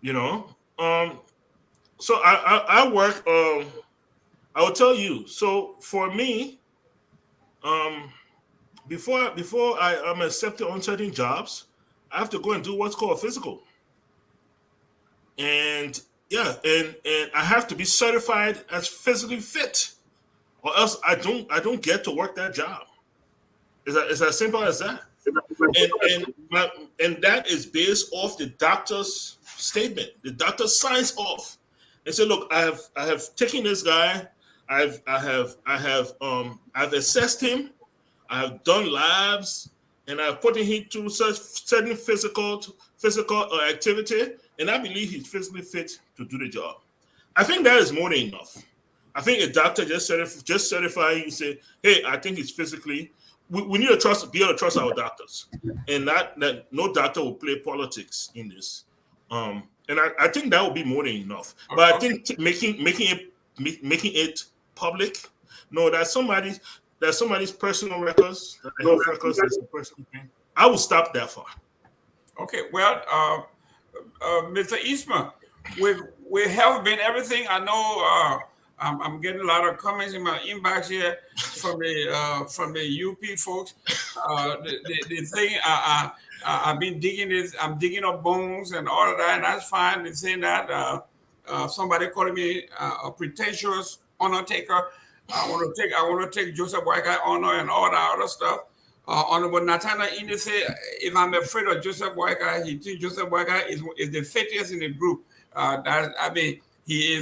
Speaker 5: You know, so I work. I will tell you. So for me, before I am accepted on certain jobs, I have to go and do what's called a physical. And yeah, and I have to be certified as physically fit, or else I don't get to work that job. It's as simple as that. And that is based off the doctor's statement. The doctor signs off and say, "Look, I have taken this guy. I've assessed him. I have done labs, and I've put him through such certain physical activity, and I believe he's physically fit to do the job." I think that is more than enough. I think a doctor just certifying and say, "Hey, I think he's physically." We need to be able to trust our doctors, and that no doctor will play politics in this. And I think that would be more than enough. But I think making it public, no, that's somebody's personal records, the health records, that's a personal thing. I will stop that far.
Speaker 3: Okay, well, Mr. Eastman, we have been everything. I know I'm getting a lot of comments in my inbox here from the UP folks. The thing I've been digging this, I'm digging up bones and all of that, and that's fine. They're saying that somebody calling me a pretentious honor taker. I want to take Joseph Boakai honor and all that other stuff. Honorable Nathaniel say, if I'm afraid of Joseph Boakai, he thinks Joseph Boakai is the fittest in the group. He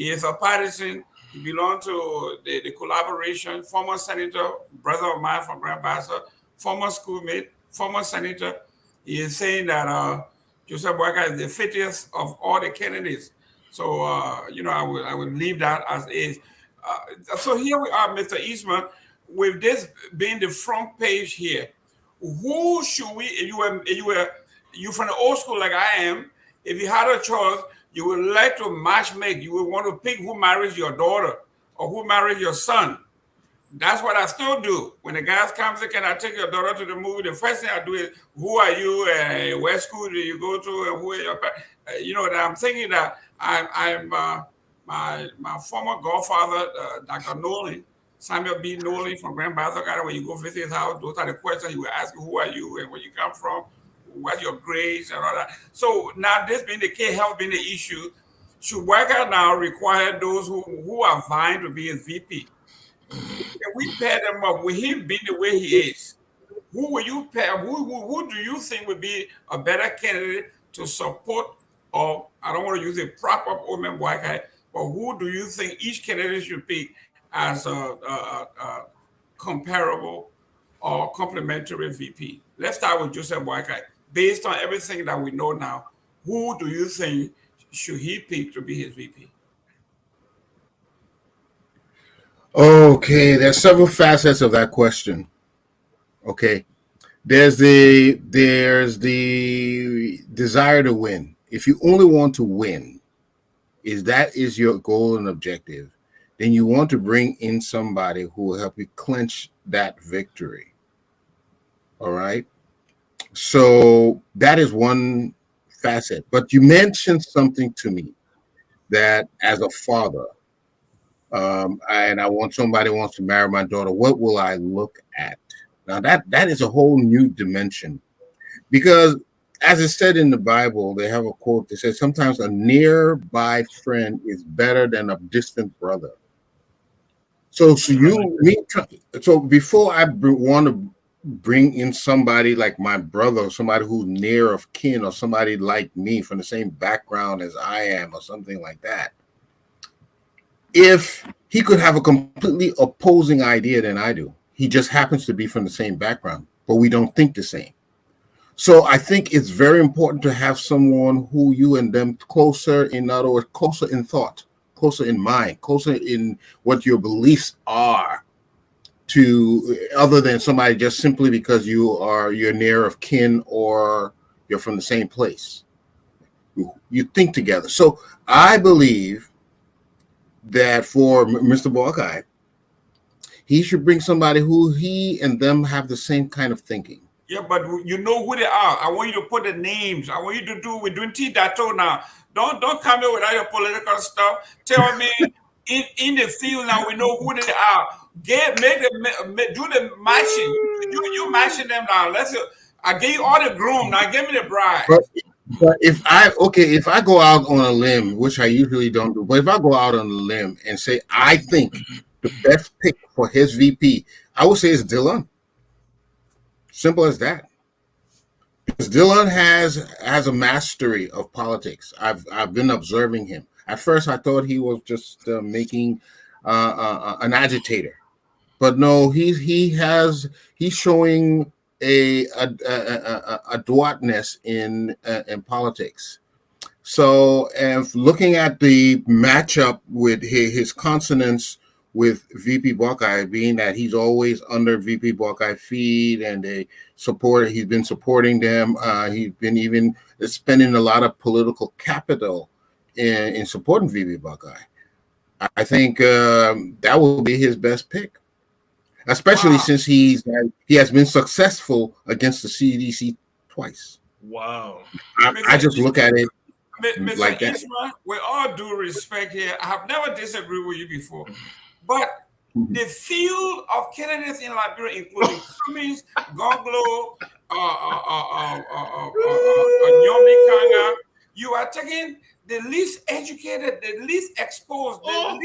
Speaker 3: is a partisan. He belongs to the collaboration. Former senator, brother of mine from Grand Bassa, former schoolmate, former senator. He is saying that Joseph Boakai is the fittest of all the candidates. So I will leave that as is. So here we are, Mr. Eastman, with this being the front page here. Who should we? You from the old school like I am. If you had a choice, you would like to matchmake. You would want to pick who marries your daughter or who marries your son. That's what I still do. When the guys come and say, "Can I take your daughter to the movie?" The first thing I do is, "Who are you? What school do you go to? And who are your parents?" That I'm thinking that I'm my former godfather, Dr. Nolan, Samuel B. Nolan from Grand Bassa. When you go visit his house, those are the questions he will ask you: "Who are you? And where you come from? What's your grades?" and all that. So now, this being the case, health being the issue, should Boakai now require those who are vying to be his VP? If we pair them up with him being the way he is, who will you pair? Who do you think would be a better candidate to support? Or I don't want to use a prop up Nyuma Boakai, but who do you think each candidate should pick as a comparable or complementary VP? Let's start with Joseph Boakai. Based on everything that we know now, who do you think should he pick to be his VP?
Speaker 4: Okay, there's several facets of that question. Okay, there's the desire to win. If you only want to win, that is your goal and objective, then you want to bring in somebody who will help you clinch that victory. All right. So that is one facet. But you mentioned something to me that as a father, and I want somebody who wants to marry my daughter, what will I look at? Now that is a whole new dimension, because as it said in the Bible, they have a quote that says sometimes a nearby friend is better than a distant brother. So before I want to bring in somebody like my brother, somebody who's near of kin, or somebody like me from the same background as I am, or something like that, if he could have a completely opposing idea than I do, he just happens to be from the same background, but we don't think the same. So I think it's very important to have someone who you and them closer, in other words, closer in thought, closer in mind, closer in what your beliefs are, to other than somebody just simply because you're near of kin or you're from the same place. You think together. So I believe that for Mr. Boakai, he should bring somebody who he and them have the same kind of thinking.
Speaker 3: Yeah, but you know who they are. I want you to put the names. I want you to we're doing T-Dato now. Don't come here without your political stuff. Tell me in the field now we know who they are. Do the matching. You matching them now. I gave you all the groom. Now give me the bride.
Speaker 4: But if I go out on a limb, which I usually don't do, but if I go out on a limb and say I think the best pick for his VP, I would say it's Dylan. Simple as that. Because Dylan has a mastery of politics. I've been observing him. At first, I thought he was just making an agitator, but no, he's showing a adroitness in politics. So, if looking at the matchup with his consonants with VP Boakai, being that he's always under VP Boakai feed and he's been supporting them. He's been even spending a lot of political capital in supporting VP Boakai. I think that will be his best pick, especially since he has been successful against the CDC twice.
Speaker 5: Wow.
Speaker 4: I just look at it
Speaker 3: Mr.
Speaker 4: like that.
Speaker 3: Isma, with all due respect here, I have never disagreed with you before. But the field of candidates in Liberia, including Cummings, Gonglo, Nyomi Kanga, you are taking the least educated, the least exposed, the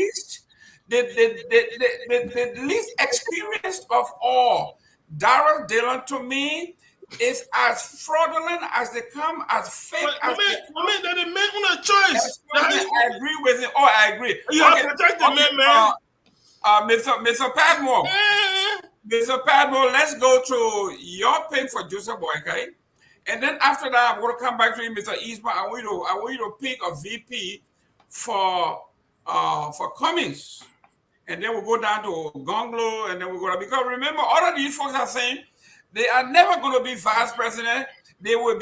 Speaker 3: least experienced of all. Darrell Dillon, to me, is as fraudulent as they come, as fake as they come.
Speaker 5: That they make una choice.
Speaker 3: I agree with him. Oh, I agree.
Speaker 5: You have to protect the man.
Speaker 3: Mr. Padmore, Mr. Padmore, let's go to your pick for Joseph Boakai. And then after that, I'm going to come back to you, Mr. Isma. I want you to pick a VP for Cummings. And then we'll go down to Gonglo, and then we'll go down. Because remember, all of these folks are saying they are never going to be vice president. They will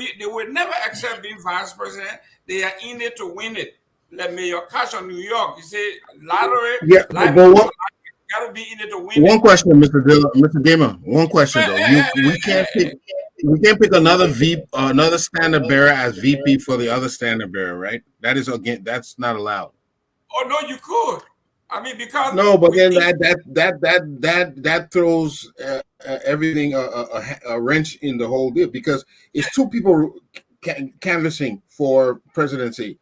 Speaker 3: never accept being vice president. They are in it to win it. Like Mayor Cash on New York, you say lottery.
Speaker 4: Yeah, but what?
Speaker 3: Gotta be in it to win.
Speaker 4: One question, Mr. Gamer. One question though. We can't pick another standard bearer as VP for the other standard bearer, right? That's not allowed.
Speaker 3: Oh no, you could. I mean, because
Speaker 4: no, but then that throws everything a wrench in the whole deal, because it's two people canvassing for presidency.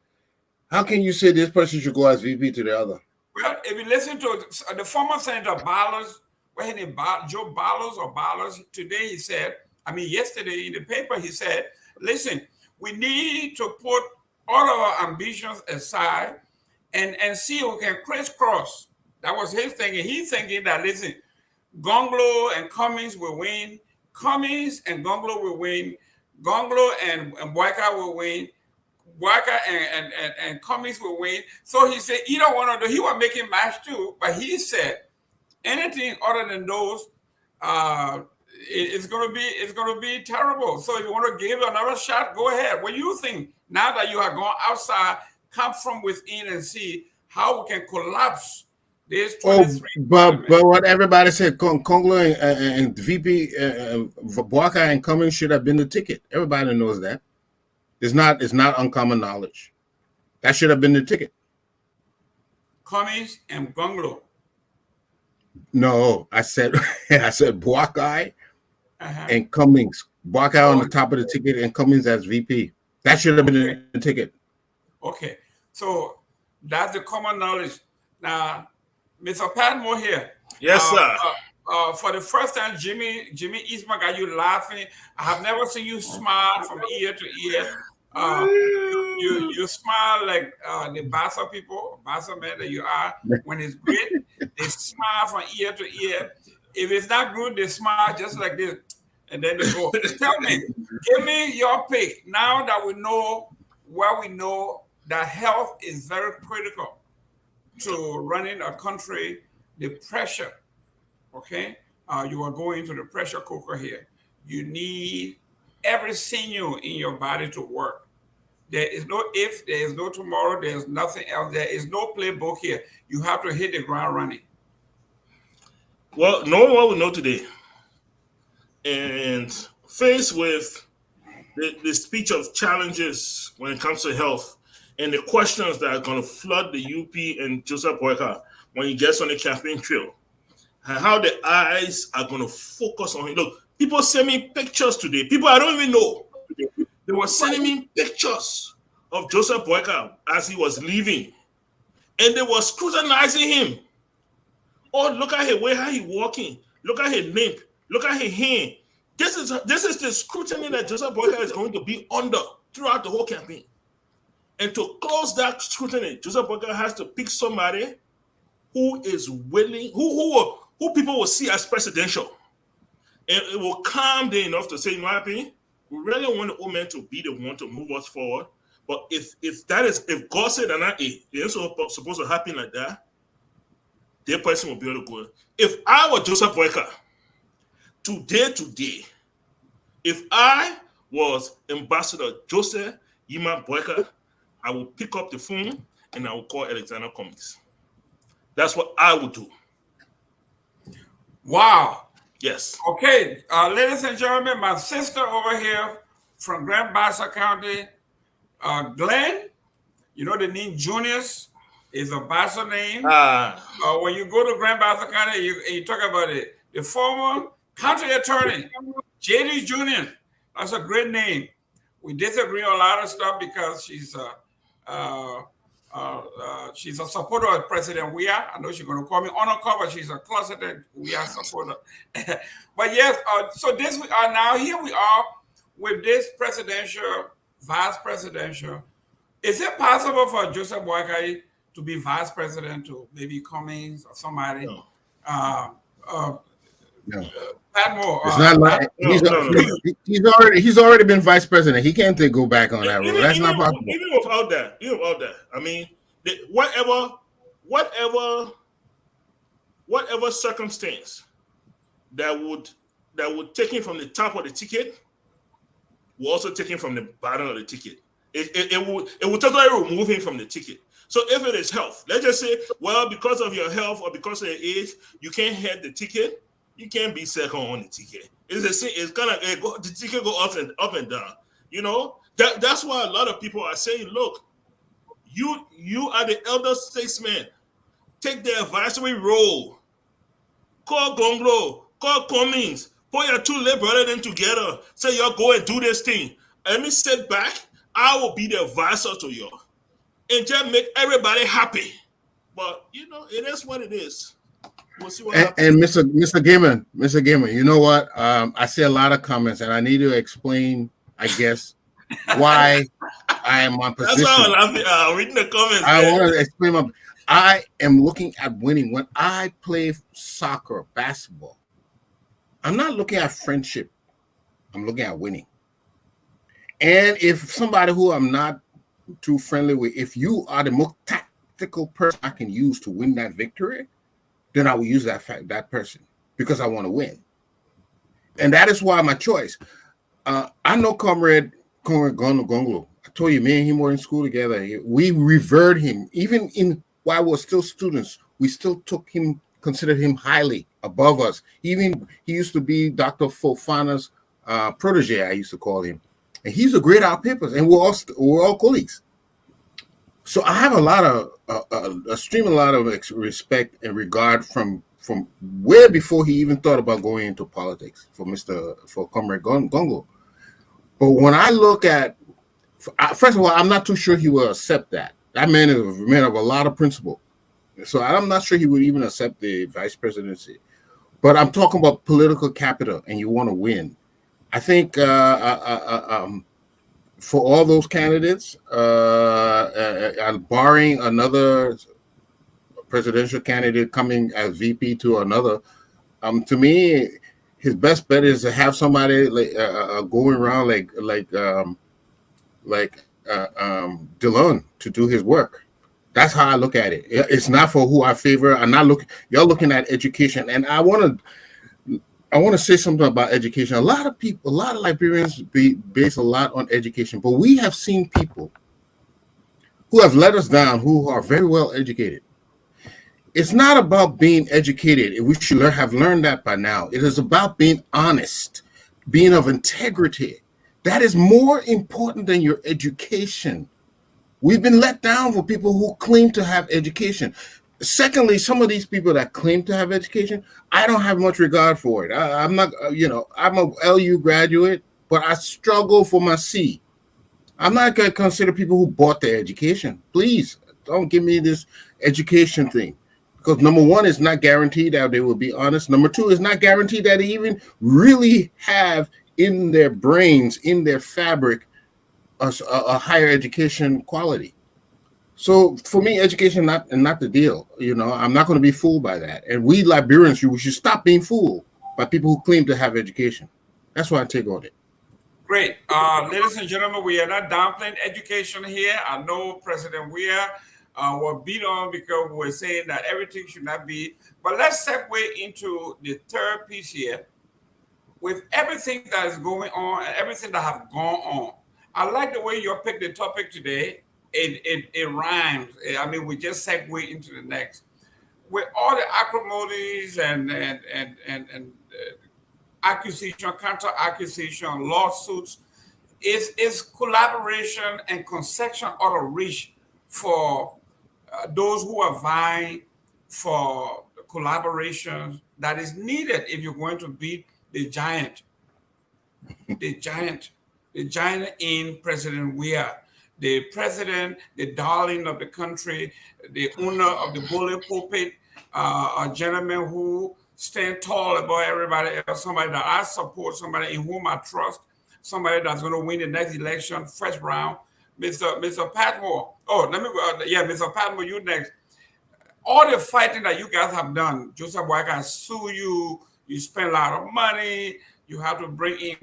Speaker 4: How can you say this person should go as VP to the other?
Speaker 3: Well, if you listen to the former Senator Ballers, Joe Ballers or Ballers, today he said, yesterday in the paper, he said, listen, we need to put all of our ambitions aside and see who can crisscross. That was his thinking. He's thinking that, listen, Gonglo and Cummings will win. Cummings and Gonglo will win. Gonglo and Boakai will win. Boakai and Cummings will win. So he said either one of them. He was making match too, but he said anything other than those, it's gonna be terrible. So if you want to give it another shot, go ahead. What do you think now that you have gone outside, come from within and see how we can collapse this 23?
Speaker 4: But what everybody said, Gonglo and VP Boakai and Cummings should have been the ticket. Everybody knows that. It's not uncommon knowledge. That should have been the ticket.
Speaker 3: Cummings and Gonglo.
Speaker 4: No, I said Boakai and Cummings. Boakai on the top of the ticket and Cummings as VP. That should have been the ticket.
Speaker 3: Okay, so that's the common knowledge. Now, Mr. Padmore here.
Speaker 5: Yes, sir.
Speaker 3: For the first time, Jimmy Eastman got you laughing. I have never seen you smile from ear to ear. You smile like the Bassa people, Bassa men that you are. When it's great, they smile from ear to ear. If it's not good, they smile just like this, and then they go. Tell me, give me your pick. Now that we know where we know that health is very critical to running a country, the pressure, okay? You are going into the pressure cooker here. You need every sinew in your body to work. There is no if, there is no tomorrow, there is nothing else. There is no playbook here. You have to hit the ground running.
Speaker 5: Well, knowing what we know today, and faced with the speech of challenges when it comes to health, and the questions that are going to flood the UP and Joseph Boakai when he gets on the campaign trail, and how the eyes are going to focus on him. Look, people send me pictures today. People I don't even know. They were sending me pictures of Joseph Boakai as he was leaving, and they were scrutinizing him. Oh, look at him, where how he walking. Look at his limp. Look at his hand. This is the scrutiny that Joseph Boakai is going to be under throughout the whole campaign. And to close that scrutiny, Joseph Boakai has to pick somebody who is willing, who people will see as presidential. And it will calm them enough to say, you know what I mean? We really want the old man to be the one to move us forward. But if God said that it ain't supposed to happen like that, their person will be able to go. If I were Joseph Boakai, today, if I was Ambassador Joseph Nyuma Boakai, I will pick up the phone and I will call Alexander Cummings. That's what I would do.
Speaker 3: Wow.
Speaker 5: Yes.
Speaker 3: Okay, ladies and gentlemen, my sister over here from Grand Bassa County, Glenn, you know the name Junius is a Bassa name. When you go to Grand Bassa County, you talk about it. The former county attorney, J.D. Junior, that's a great name. We disagree on a lot of stuff because she's a supporter of President Weah. I know she's going to call me on cover. She's a closeted Weah supporter. But yes, so this we are now. Here we are with this presidential, vice presidential. Is it possible for Joseph Boakai to be vice president to maybe Cummings or somebody?
Speaker 5: No.
Speaker 4: No.
Speaker 3: Padmore,
Speaker 4: it's not like he's already been vice president. He can't go back on that road. That's not possible.
Speaker 5: Even without that, I mean, whatever circumstance that would take him from the top of the ticket will also take him from the bottom of the ticket. It will totally remove him from the ticket. So if it is health, let's just say, well, because of your health or because of your age, you can't head the ticket. You can't be second on the ticket. The ticket go up and down. You know, that's why a lot of people are saying, look, you are the elder statesman. Take the advisory role. Call Gonglo, call Cummings, put your two lay brother them together. Say y'all go and do this thing. Let me sit back. I will be the advisor to you. And just make everybody happy. But you know, it is what it is. We'll see what happens.
Speaker 4: And Mr. Gaiman, you know what? I see a lot of comments, and I need to explain, I guess, why I am on position.
Speaker 5: That's why I'm reading the comments.
Speaker 4: I want to explain I am looking at winning. When I play soccer, basketball, I'm not looking at friendship. I'm looking at winning. And if somebody who I'm not too friendly with, if you are the most tactical person I can use to win that victory, then I will use that person because I want to win. And that is why my choice. I know Comrade Gonglo. I told you, me and him were in school together. We revered him. Even while we were still students, we still considered him highly above us. He used to be Dr. Fofana's protege, I used to call him. And he's a great outpaper, and we're all colleagues. So I have a lot of respect and regard from way before he even thought about going into politics for Comrade Gongo. But when I look at, first of all, I'm not too sure he will accept that. That man is a man of a lot of principle. So I'm not sure he would even accept the vice presidency. But I'm talking about political capital, and you want to win. I think for all those candidates, barring another presidential candidate coming as VP to another, to me, his best bet is to have somebody like going around Dillon to do his work. That's how I look at it. It's not for who I favor. I'm not looking. You're looking at education, and I want to say something about education. A lot of people, a lot of Liberians base a lot on education, but we have seen people who have let us down who are very well educated. It's not about being educated. We should have learned that by now. It is about being honest, being of integrity. That is more important than your education. We've been let down with people who claim to have education. Secondly, some of these people that claim to have education, I don't have much regard for it. I'm not, I'm a LU graduate, but I struggle for my C. I'm not going to consider people who bought their education. Please don't give me this education thing. Because number one, it's not guaranteed that they will be honest. Number two, it's not guaranteed that they even really have in their brains, in their fabric, a higher education quality. So for me, education not the deal. I'm not going to be fooled by that. And we Liberians, we should stop being fooled by people who claim to have education. That's why I take on it.
Speaker 3: Great. Ladies and gentlemen, we are not downplaying education here. I know President Weah were beat on because we're saying that everything should not be. But let's segue into the third piece here. With everything that is going on and everything that have gone on, I like the way you picked the topic today. It rhymes. I mean, we just segue into the next. With all the acrimonies and accusation, counter accusation, lawsuits, is collaboration and concession ought to reach for those who are vying for collaboration that is needed if you're going to beat the giant in President Weah, the president, the darling of the country, the owner of the bully pulpit, a gentleman who stand tall above everybody else, somebody that I support, somebody in whom I trust, somebody that's going to win the next election, first round, Mr. Patmore. Oh, let me go. Yeah, Mr. Patmore, you next. All the fighting that you guys have done, Joseph Boakai sue you, you spend a lot of money, you have to bring in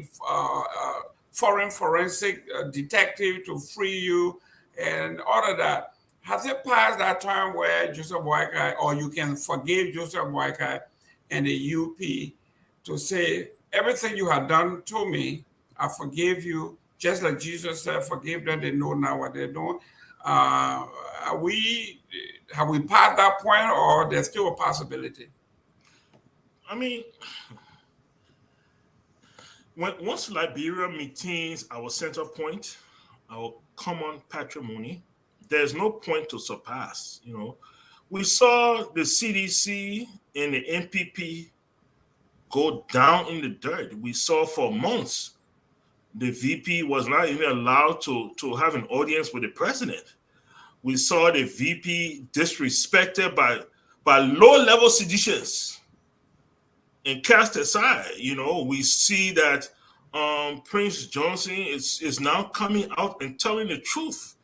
Speaker 3: foreign forensic detective to free you, and all of that. Has it passed that time where Joseph Boakai, or you can forgive Joseph Boakai and the UP to say, everything you have done to me, I forgive you, just like Jesus said, forgive them, they know now what they're doing. Have we passed that point, or there's still a possibility?
Speaker 5: I mean, once Liberia maintains our center point, our common patrimony, there's no point to surpass. We saw the CDC and the NPP go down in the dirt. We saw for months the VP was not even allowed to have an audience with the president. We saw the VP disrespected by low-level seditionists and cast aside. We see that Prince Johnson is now coming out and telling the truth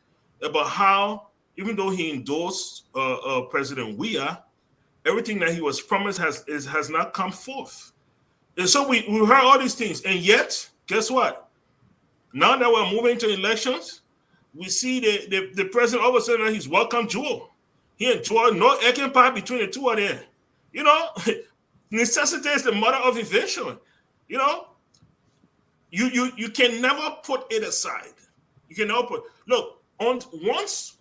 Speaker 5: about how, even though he endorsed President Weah, everything that he was promised has not come forth. And so we heard all these things. And yet, guess what? Now that we're moving to elections, we see the president all of a sudden he's welcome Joel. He and Joel, no eking pipe between the two of them. Necessity is the mother of invention. You can never put it aside. You can never look, once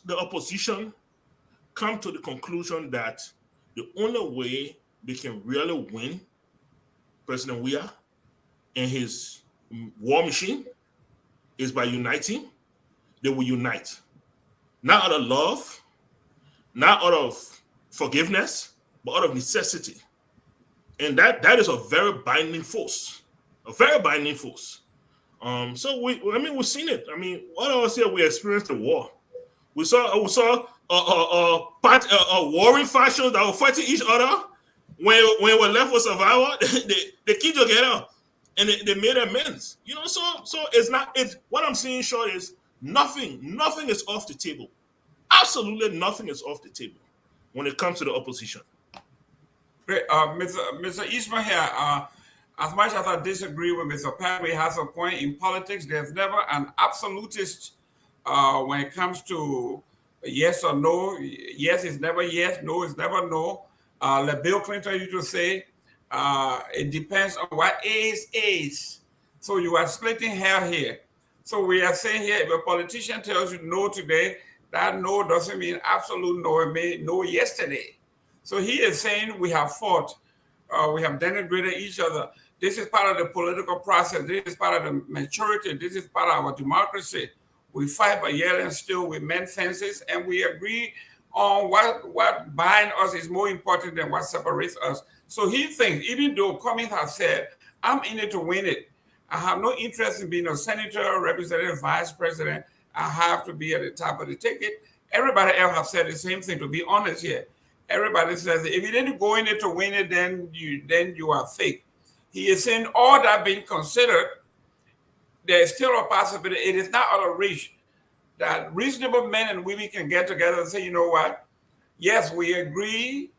Speaker 5: the opposition come to the conclusion that the only way they can really win President Weah and his war machine is by uniting, they will unite. Not out of love, not out of forgiveness, but out of necessity. And that is a very binding force. A very binding force. So we've seen it. I mean, what else here? We experienced the war. We saw warring factions that were fighting each other. When we're left with survival, they keep together and they made amends. So it's not. It's what I'm saying. Short is nothing is off the table. Absolutely nothing is off the table when it comes to the opposition.
Speaker 3: Great. Mr. Eastman here, as much as I disagree with Mr. Padway has a point in politics, there's never an absolutist when it comes to yes or no. Yes is never yes, no is never no. Like Bill Clinton used to say, it depends on what is. So you are splitting hair here. So we are saying here, if a politician tells you no today, that no doesn't mean absolute no, it may no yesterday. So he is saying we have fought, we have denigrated each other. This is part of the political process. This is part of the maturity. This is part of our democracy. We fight by yelling still, we mend fences, and we agree on what binds us is more important than what separates us. So he thinks, even though Cummings has said, I'm in it to win it. I have no interest in being a senator, representative, vice president. I have to be at the top of the ticket. Everybody else has said the same thing, to be honest here. Everybody says if you didn't go in it to win it, then you are fake. He is saying all that being considered, there is still a possibility. It is not out of reach that reasonable men and women can get together and say, you know what? Yes, we agree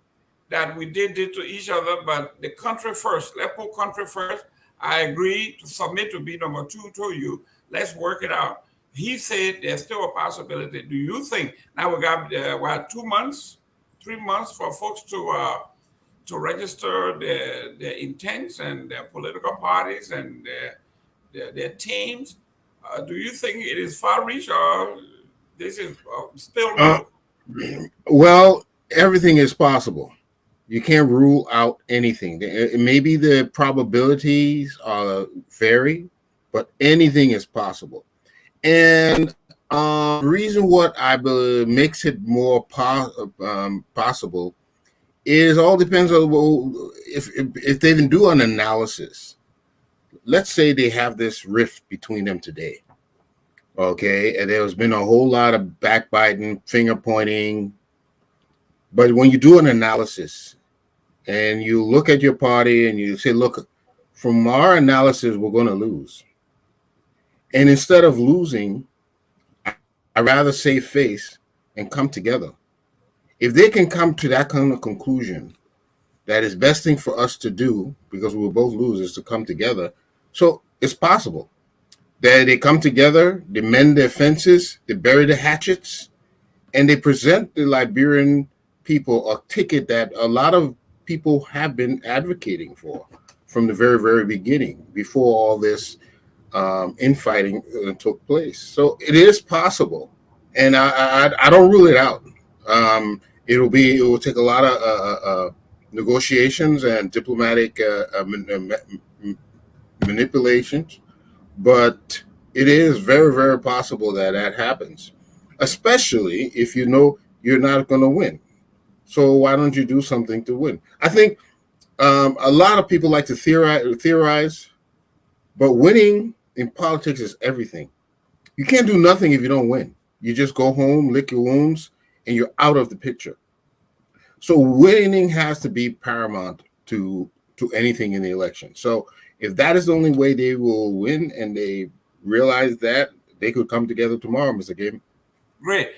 Speaker 3: that we did it to each other, but the country first. Let's put country first. I agree to submit to be number 2 to you. Let's work it out. He said there's still a possibility. Do you think now we got 2 months, 3 months for folks to register their intents and their political parties and their teams? Do you think it is far reach or this is still?
Speaker 4: Well, everything is possible. You can't rule out anything. Maybe the probabilities vary, but anything is possible. And the reason what I believe makes it more possible is all depends on if they even do an analysis. Let's say they have this rift between them today. Okay, and there's been a whole lot of backbiting, finger pointing. But when you do an analysis and you look at your party and you say, look, from our analysis, we're going to lose. And instead of losing, I'd rather save face and come together. If they can come to that kind of conclusion, that is best thing for us to do, because we will both lose, is to come together. So it's possible that they come together, they mend their fences, they bury the hatchets, and they present the Liberian people a ticket that a lot of people have been advocating for from the very, very beginning, before all this infighting took place. So it is possible, and I don't rule it out. It will take a lot of negotiations and diplomatic manipulations, but it is very, very possible that happens, especially if you know you're not going to win. So why don't you do something to win? I think a lot of people like to theorize, but winning in politics is everything. You can't do nothing if you don't win. You just go home, lick your wounds, and you're out of the picture. So winning has to be paramount to anything in the election. So if that is the only way they will win, and they realize that, they could come together tomorrow, Mr. Game.
Speaker 3: Great.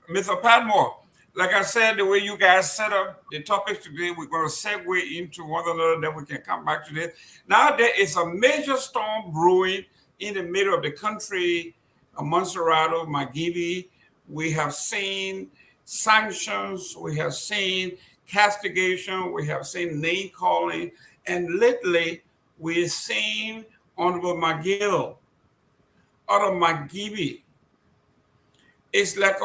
Speaker 3: Mr. Padmore, like I said, the way you guys set up the topics today, we're going to segue into one another, then we can come back to this. Now there is a major storm brewing in the middle of the country, Montserrado, Margibi. We have seen sanctions, we have seen castigation, we have seen name calling, and lately we're seeing Honorable McGill out of Margibi. It's like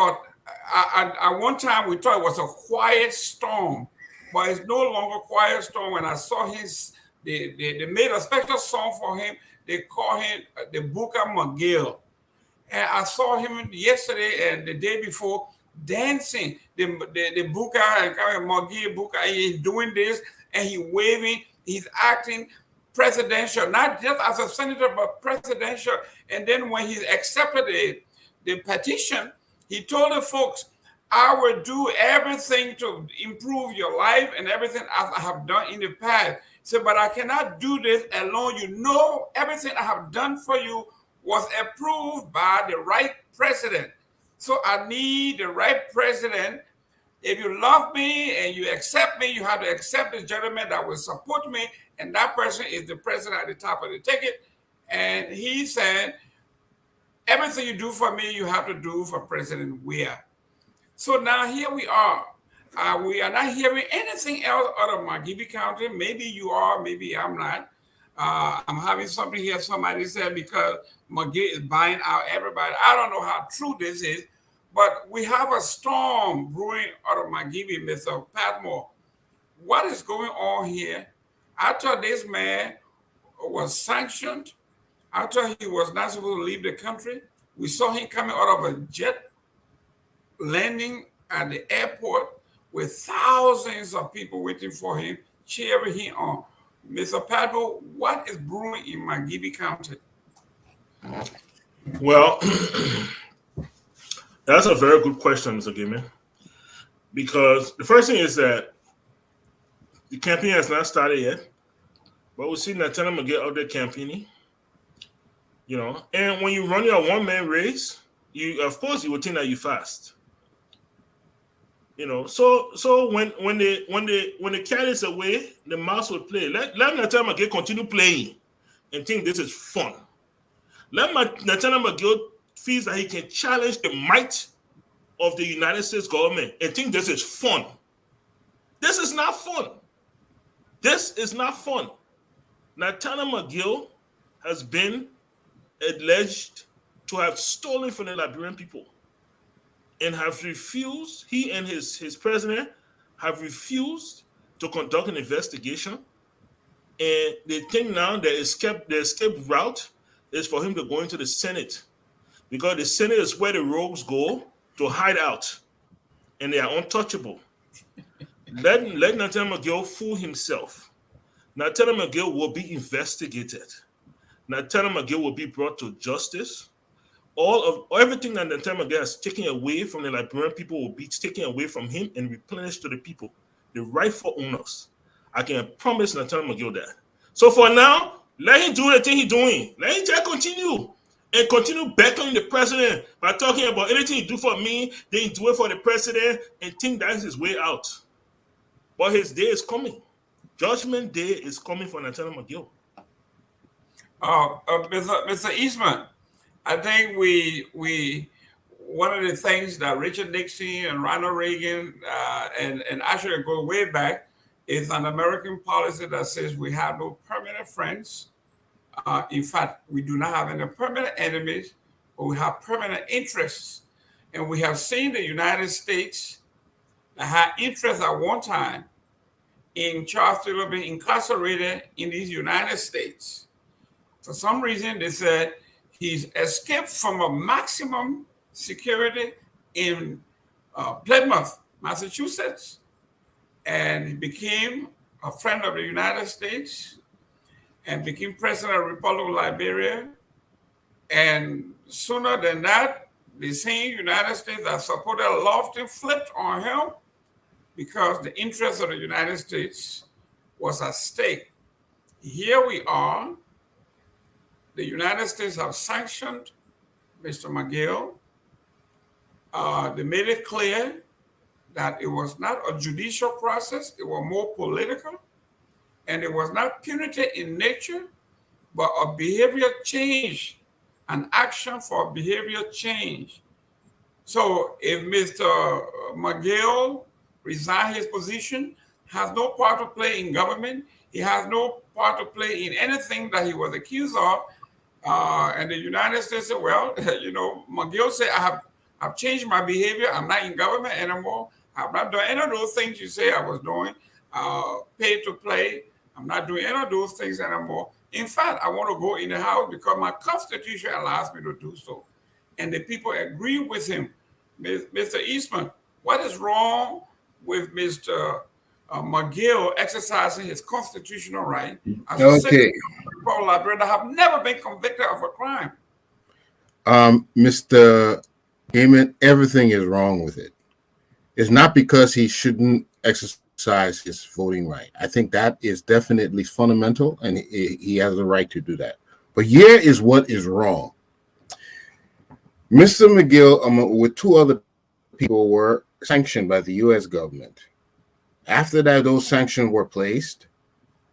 Speaker 3: at one time we thought it was a quiet storm, but it's no longer a quiet storm. When I saw they made a special song for him. They call him the Booker McGill. And I saw him yesterday and the day before dancing. The Booker and McGill Booker, he's doing this and he's waving, he's acting presidential, not just as a senator, but presidential. And then when he accepted the petition, he told the folks, I will do everything to improve your life and everything as I have done in the past. He said, but I cannot do this alone. You know, everything I have done for you was approved by the right president. So I need the right president. If you love me and you accept me, you have to accept the gentleman that will support me. And that person is the president at the top of the ticket. And he said, everything you do for me, you have to do for President Weah. So now here we are. We are not hearing anything else out of Margibi County. Maybe you are, maybe I'm not. I'm having something here. Somebody said because McGill is buying out everybody. I don't know how true this is, but we have a storm brewing out of Margibi, Mr. Patmore. What is going on here? I thought this man was sanctioned. I thought he was not supposed to leave the country. We saw him coming out of a jet, landing at the airport with thousands of people waiting for him, cheering him on. Mr. Padbo, what is brewing in Margibi County?
Speaker 5: Well, that's a very good question, Mr. Gaiman. Because the first thing is that the campaign has not started yet, but we see Nathaniel McGill out there campaigning. You know, and when you run your one-man race, you of course you would think that you fast. You know, so when the cat is away, the mouse will play. Let Nathaniel McGill continue playing and think this is fun. Let Nathaniel McGill feel that he can challenge the might of the United States government and think this is fun. This is not fun. This is not fun. Nathaniel McGill has been alleged to have stolen from the Liberian people and have refused, he and his president have refused to conduct an investigation. And they think now the escape route is for him to go into the Senate, because the Senate is where the rogues go to hide out and they are untouchable. Let Nathaniel McGill fool himself. Nathaniel McGill will be investigated. Nathaniel McGill will be brought to justice. Everything that Nathaniel McGill has taken away from the Liberian people will be taken away from him and replenished to the people, the rightful owners. I can promise Nathaniel McGill that. So for now, let him do the thing he's doing. Let him just continue and continue beckoning the president by talking about anything he do for me, then he do it for the president and think that's his way out. But his day is coming. Judgment Day is coming for Nathaniel McGill.
Speaker 3: Mr. Eastman, I think we one of the things that Richard Nixon and Ronald Reagan and actually go way back is an American policy that says we have no permanent friends. In fact, we do not have any permanent enemies, but we have permanent interests. And we have seen the United States that had interests at one time in Charles Taylor being incarcerated in these United States. For some reason, they said he's escaped from a maximum security in Plymouth, Massachusetts, and he became a friend of the United States and became president of the Republic of Liberia. And sooner than that, the same United States that supported Lofton flipped on him because the interest of the United States was at stake. Here we are. The United States have sanctioned Mr. McGill. They made it clear that it was not a judicial process, it was more political, and it was not punitive in nature, but a behavior change, an action for behavior change. So if Mr. McGill resigned his position, has no part to play in government, he has no part to play in anything that he was accused of, and the United States said, well, McGill said, I've changed my behavior. I'm not in government anymore. I've not done any of those things you say I was doing. Pay to play. I'm not doing any of those things anymore. In fact, I want to go in the house because my constitution allows me to do so. And the people agree with him. Mr. Eastman, what is wrong with Mr. McGill exercising his constitutional right as a
Speaker 4: Okay.
Speaker 3: citizen of Liberia that have never been convicted of a crime.
Speaker 4: Mr. Gaiman, everything is wrong with it. It's not because he shouldn't exercise his voting right. I think that is definitely fundamental, and he has the right to do that. But here is what is wrong. Mr. McGill, with two other people, were sanctioned by the U.S. government. After that, those sanctions were placed.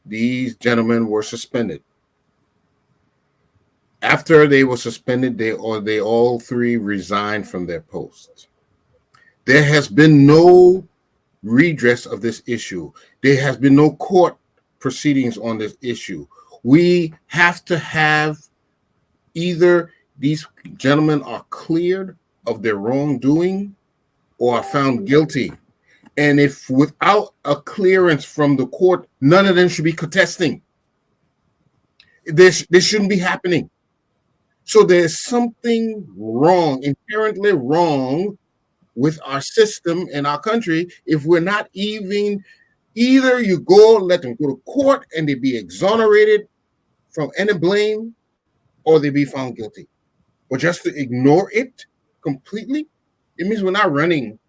Speaker 4: These gentlemen were suspended. After they were suspended, they all three resigned from their posts. There has been no redress of this issue. There has been no court proceedings on this issue. We have to have either these gentlemen are cleared of their wrongdoing or are found guilty. And if without a clearance from the court, none of them should be contesting. This shouldn't be happening. So there's something wrong, inherently wrong with our system and our country if we're not even, either you let them go to court and they be exonerated from any blame, or they be found guilty. But just to ignore it completely, it means we're not running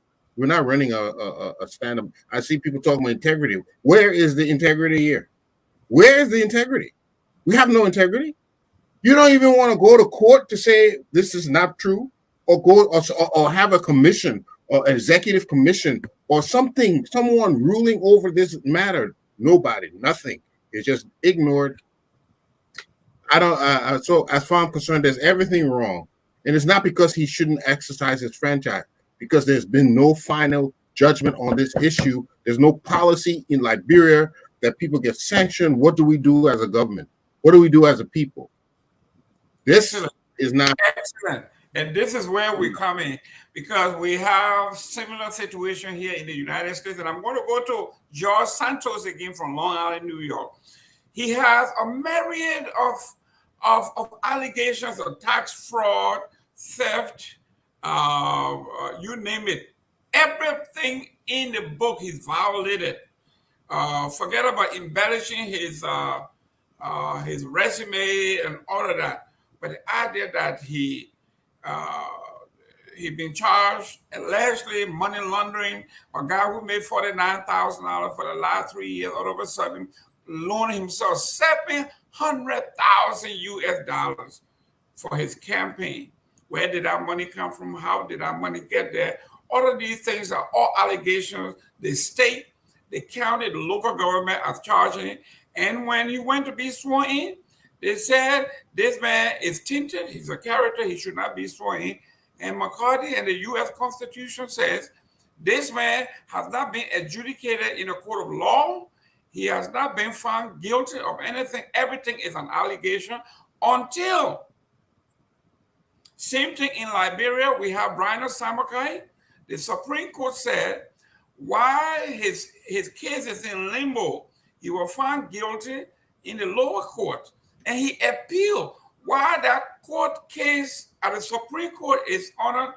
Speaker 4: a stand-up. I see people talking about integrity. Where is the integrity here? Where is the integrity? We have no integrity. You don't even want to go to court to say this is not true, or go or have a commission or an executive commission or something, someone ruling over this matter. Nobody, nothing. It's just ignored. So as far as I'm concerned, there's everything wrong. And it's not because he shouldn't exercise his franchise, because there's been no final judgment on this issue. There's no policy in Liberia that people get sanctioned. What do we do as a government? What do we do as a people? This is not
Speaker 3: excellent. And this is where we come in, because we have similar situation here in the United States. And I'm going to go to George Santos again from Long Island, New York. He has a myriad of allegations of tax fraud, theft, you name it. Everything in the book he's violated. Forget about embellishing his resume and all of that. But the idea that he been charged allegedly money laundering, a guy who made $49,000 for the last 3 years, all of a sudden loaned himself $700,000 US for his campaign. Where did that money come from? How did that money get there? All of these things are all allegations. The state, the county, the local government are charging it. And when he went to be sworn in, they said this man is tainted. He's a character. He should not be sworn in. And McCarthy and the U.S. Constitution says this man has not been adjudicated in a court of law. He has not been found guilty of anything. Everything is an allegation until. Same thing in Liberia. We have Brian Samokai. The Supreme Court said why his case is in limbo. He was found guilty in the lower court, and he appealed. Why that court case at the Supreme Court is under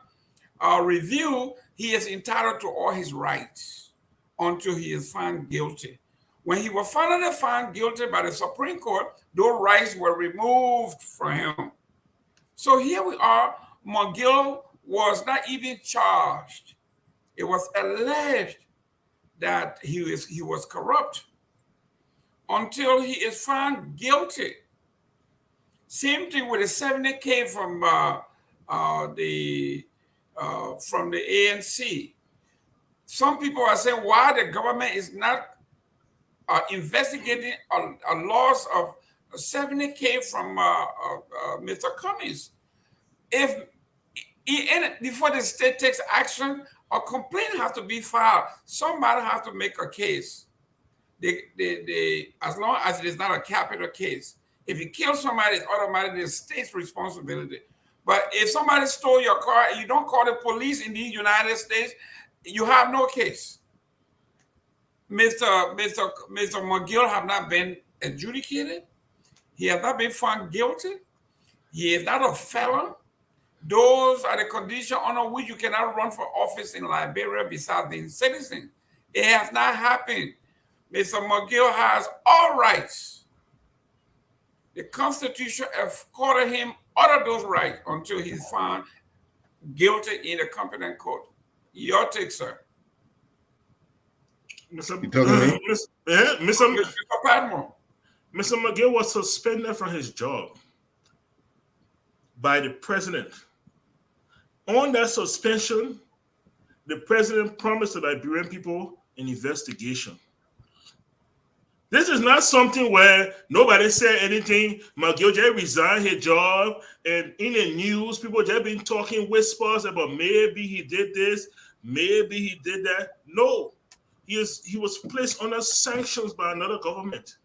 Speaker 3: review, he is entitled to all his rights until he is found guilty. When he was finally found guilty by the Supreme Court, those rights were removed from him. So here we are. McGill was not even charged. It was alleged that he was corrupt until he is found guilty. Same thing with the 70K from the ANC. Some people are saying why the government is not investigating a loss of 70K from Mr. Cummings. If before the state takes action, a complaint has to be filed. Somebody has to make a case. As long as it is not a capital case. If you kill somebody, it's automatically the state's responsibility. But if somebody stole your car and you don't call the police in the United States, you have no case. Mr. McGill have not been adjudicated. He has not been found guilty. He is not a felon. Those are the conditions under which you cannot run for office in Liberia besides being citizen. It has not happened. Mr. McGill has all rights. The Constitution accorded him all of those rights until he's found guilty in a competent court. Your take, sir.
Speaker 5: Mr.
Speaker 3: Padmore.
Speaker 5: Mr. McGill was suspended from his job by the president. On that suspension, the president promised the Liberian people an investigation. This is not something where nobody said anything. McGill just resigned his job, and in the news, people just been talking whispers about maybe he did this, maybe he did that. No, he was placed under sanctions by another government.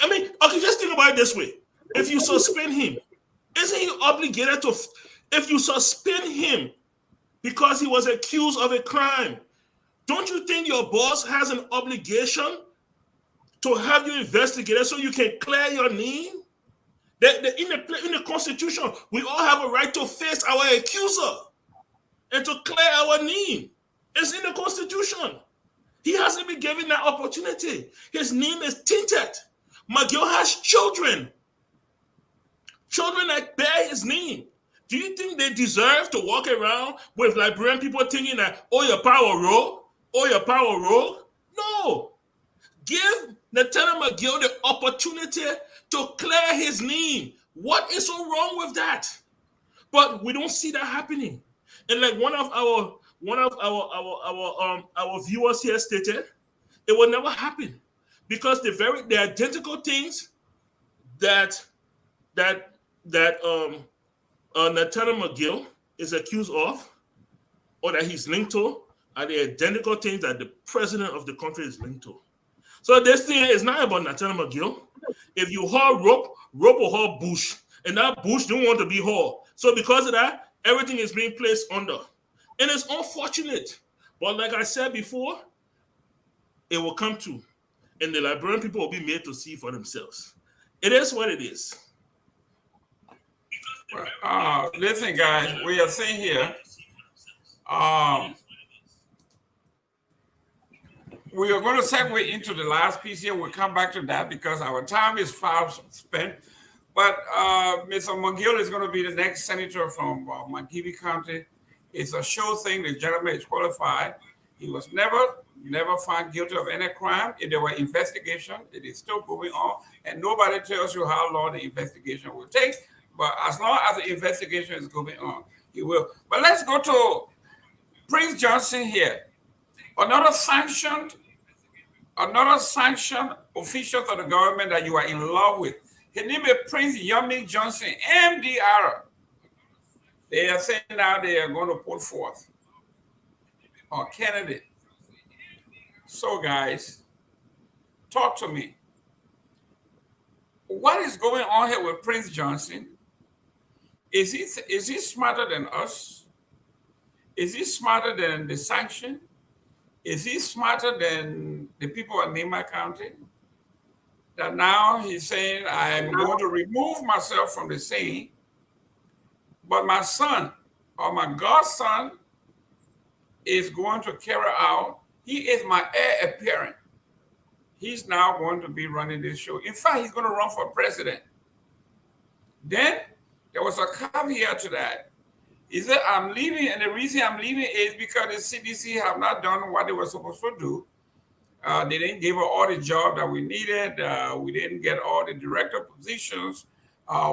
Speaker 5: I mean, okay, just think about it this way. If you suspend him, isn't he obligated to, if you suspend him because he was accused of a crime, don't you think your boss has an obligation to have you investigated so you can clear your name? In the Constitution, we all have a right to face our accuser and to clear our name. It's in the Constitution. He hasn't been given that opportunity. His name is tainted. McGill has children that bear his name. Do you think they deserve to walk around with Liberian people thinking that, oh, your power rogue? Oh, your power rogue? No. Give Nathaniel McGill the opportunity to clear his name. What is so wrong with that? But we don't see that happening. And like one of our viewers here stated, it will never happen. Because the identical things that Nathaniel McGill is accused of, or that he's linked to, are the identical things that the president of the country is linked to. So this thing is not about Nathaniel McGill. If you haul rope will haul bush, and that bush don't want to be hauled. So because of that, everything is being placed under, and it's unfortunate. But like I said before, it will come to. And the Liberian people will be made to see for themselves. It is what it is.
Speaker 3: Listen, guys, we are saying here, we are going to segue into the last piece here. We'll come back to that because our time is far spent. But Mr. McGill is going to be the next senator from Margibi County. It's a sure thing. The gentleman is qualified. He was never found guilty of any crime. If there were investigation, it is still going on, and nobody tells you how long the investigation will take. But as long as the investigation is going on, he will. But let's go to Prince Johnson here. Another sanctioned official of the government that you are in love with. His name is Prince Yumi Johnson, MDR. They are saying now they are going to put forth a candidate. So, guys, talk to me. What is going on here with Prince Johnson? Is he smarter than us? Is he smarter than the sanction? Is he smarter than the people of Nyuma County? That now he's saying, I'm going to remove myself from the scene, but my son or my godson is going to carry out. He is my heir apparent. He's now going to be running this show. In fact, he's going to run for president. Then there was a caveat to that. He said, I'm leaving, and the reason I'm leaving is because the CDC have not done what they were supposed to do. They didn't give us all the job that we needed. We didn't get all the director positions.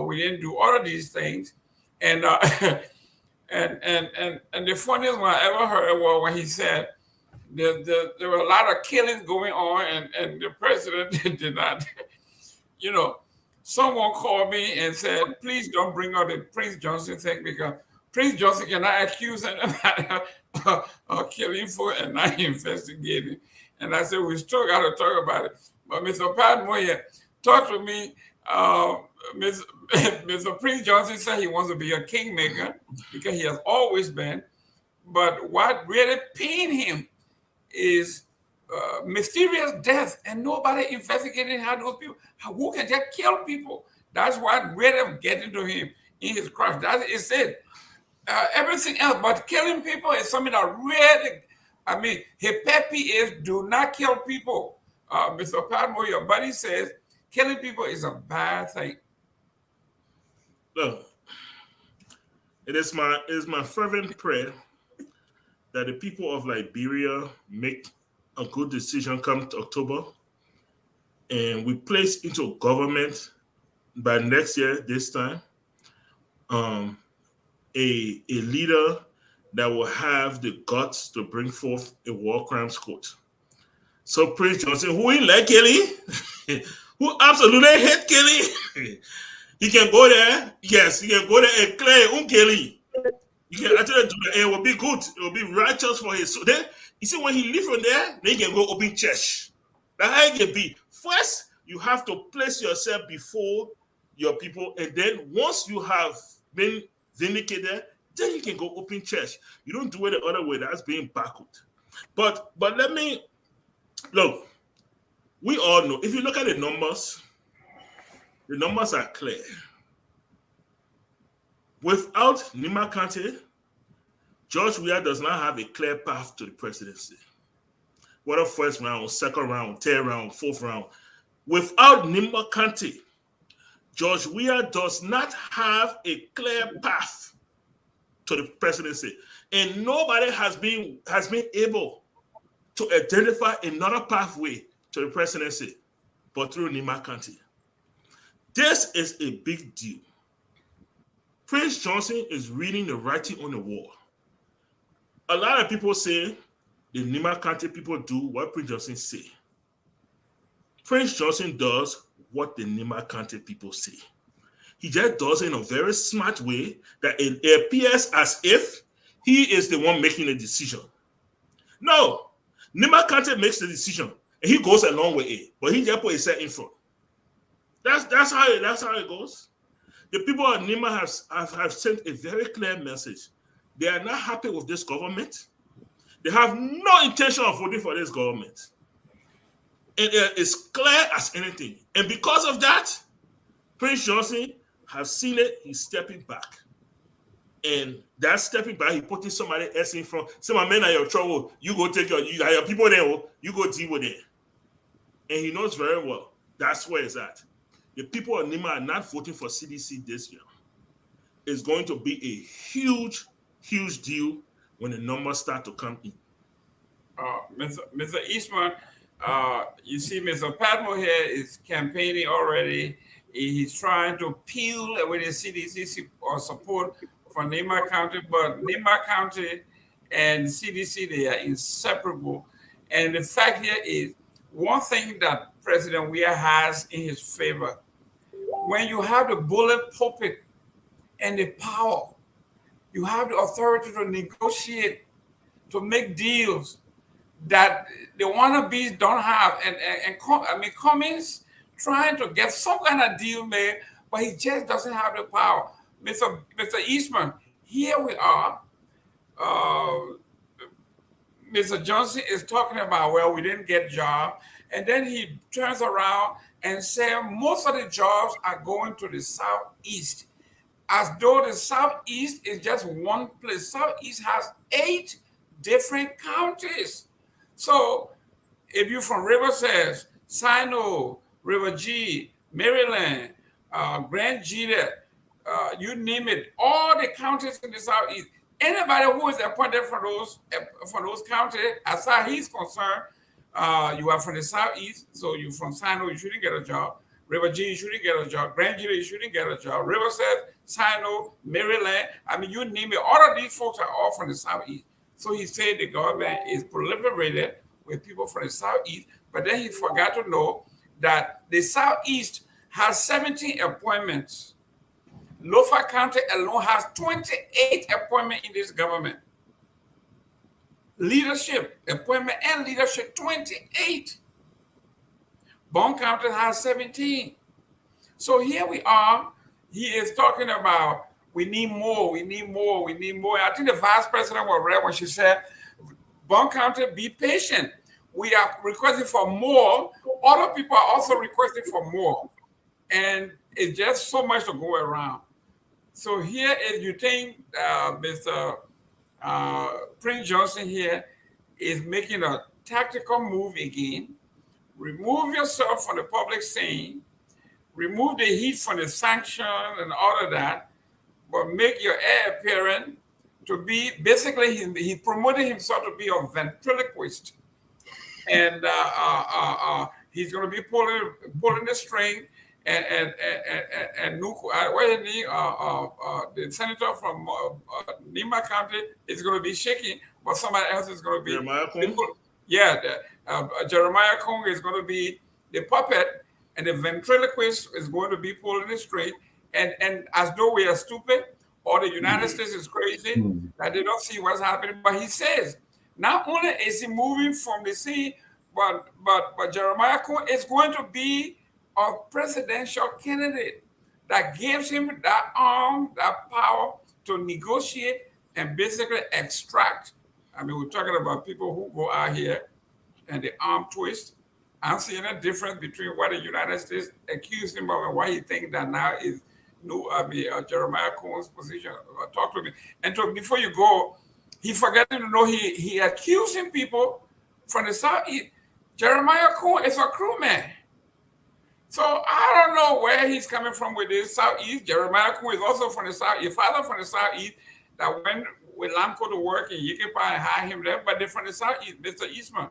Speaker 3: We didn't do all of these things. And and the funniest one I ever heard was when he said there were a lot of killings going on, and the president did not. You know, someone called me and said, please don't bring out the Prince Johnson thing because Prince Johnson cannot accuse anybody of killing for and not investigating. And I said, we still got to talk about it. But Mr. Padmore, talk to me. Mr. Prince Johnson said he wants to be a kingmaker because he has always been. But what really pained him is mysterious death and nobody investigating how those people, who can just kill people. That's what really getting to him in his crash. That is it. Everything else, but killing people is something that really, I mean, his pet peeve is do not kill people. Mr. Padmore, your buddy says killing people is a bad thing.
Speaker 5: Look, it is my fervent prayer that the people of Liberia make a good decision come to October, and we place into government by next year, this time, a leader that will have the guts to bring forth a war crimes court. So Prince Johnson, who he like Kelly, who absolutely hate Kelly, he can go there. Yes, he can go there and clear Kelly. You can actually do that. It will be good. It will be righteous for his. So then, you see, when he leave from there, then he can go open church. That's how it can be. First, you have to place yourself before your people, and then once you have been vindicated, then you can go open church. You don't do it the other way. That's being backward. But let me look. We all know. If you look at the numbers are clear. Without Nyuma County, George Weah does not have a clear path to the presidency. Whether first round, second round, third round, fourth round. Without Nyuma County, George Weah does not have a clear path to the presidency. And nobody has been able to identify another pathway to the presidency but through Nyuma County. This is a big deal. Prince Johnson is reading the writing on the wall. A lot of people say the Nyuma County people do what Prince Johnson say. Prince Johnson does what the Nyuma County people say. He just does it in a very smart way that it appears as if he is the one making the decision. No, Nyuma County makes the decision and he goes along with it, but he just put his set in front. That's how it goes. The people of Nyuma have sent a very clear message. They are not happy with this government. They have no intention of voting for this government. And it is clear as anything. And because of that, Prince Johnson has seen it. He's stepping back. And that stepping back, he putting somebody else in front. Say, my men are your trouble. You go take your people there. You go deal with it. And he knows very well that's where it's at. The people of Nyuma are not voting for CDC this year. It's going to be a huge, huge deal when the numbers start to come in.
Speaker 3: Mr. Eastman, you see Mr. Padmore here is campaigning already. He's trying to peel away the CDC support for Nyuma County, but Nyuma County and CDC, they are inseparable. And the fact here is, one thing that President Weah has in his favor, when you have the bullet pulpit and the power, you have the authority to negotiate, to make deals that the wannabes don't have. And Cummings trying to get some kind of deal made, but he just doesn't have the power. Mr. Eastman, here we are. Mr. Johnson is talking about, well, we didn't get jobs. And then he turns around and says most of the jobs are going to the Southeast, as though the Southeast is just one place. Southeast has 8 different counties. So if you're from River Says, Sino, River G, Maryland, Grand Gila, you name it, all the counties in the Southeast, anybody who is appointed for those counties, as far as he's concerned, you are from the Southeast, so you're from Sino, you shouldn't get a job. River G, you shouldn't get a job. Grand Gila, you shouldn't get a job. River Says, Sino, Maryland, you name it, all of these folks are all from the Southeast. So he said the government is proliferated with people from the Southeast, but then he forgot to know that the Southeast has 17 appointments. Lofa County alone has 28 appointments in this government. Leadership, appointment and leadership, 28. Bone County has 17. So here we are. He is talking about we need more, we need more, we need more. I think the vice president was right when she said, Bone County, be patient. We are requesting for more. Other people are also requesting for more. And it's just so much to go around. So here is, you think Mr. Prince Johnson here is making a tactical move again remove yourself from the public scene, remove the heat from the sanction and all of that, but make your heir apparent to be, basically, he promoted himself to be a ventriloquist. And he's going to be pulling the string, and the senator from Nyuma County is going to be shaking, but somebody else is going to be Jeremiah Kung is going to be the puppet, and the ventriloquist is going to be pulling the string, and as though we are stupid or the United States is crazy that they don't see what's happening. But he says not only is he moving from the sea, but Jeremiah Kung is going to be a presidential candidate that gives him that arm, that power to negotiate and basically extract. I mean, we're talking about people who go out here and the arm twist. I'm seeing a difference between what the United States accused him of and what he thinks that now is Jeremiah Kung's position. Talk to me. And before you go, he forgot to know he accusing people from the Southeast. Jeremiah Kung is a crewman. So I don't know where he's coming from with this Southeast. Jeremiah Kung is also from the Southeast. Your father from the Southeast that went with Lamco to work in Yikipa and hired him there, but they're from the Southeast, Mr. Eastman.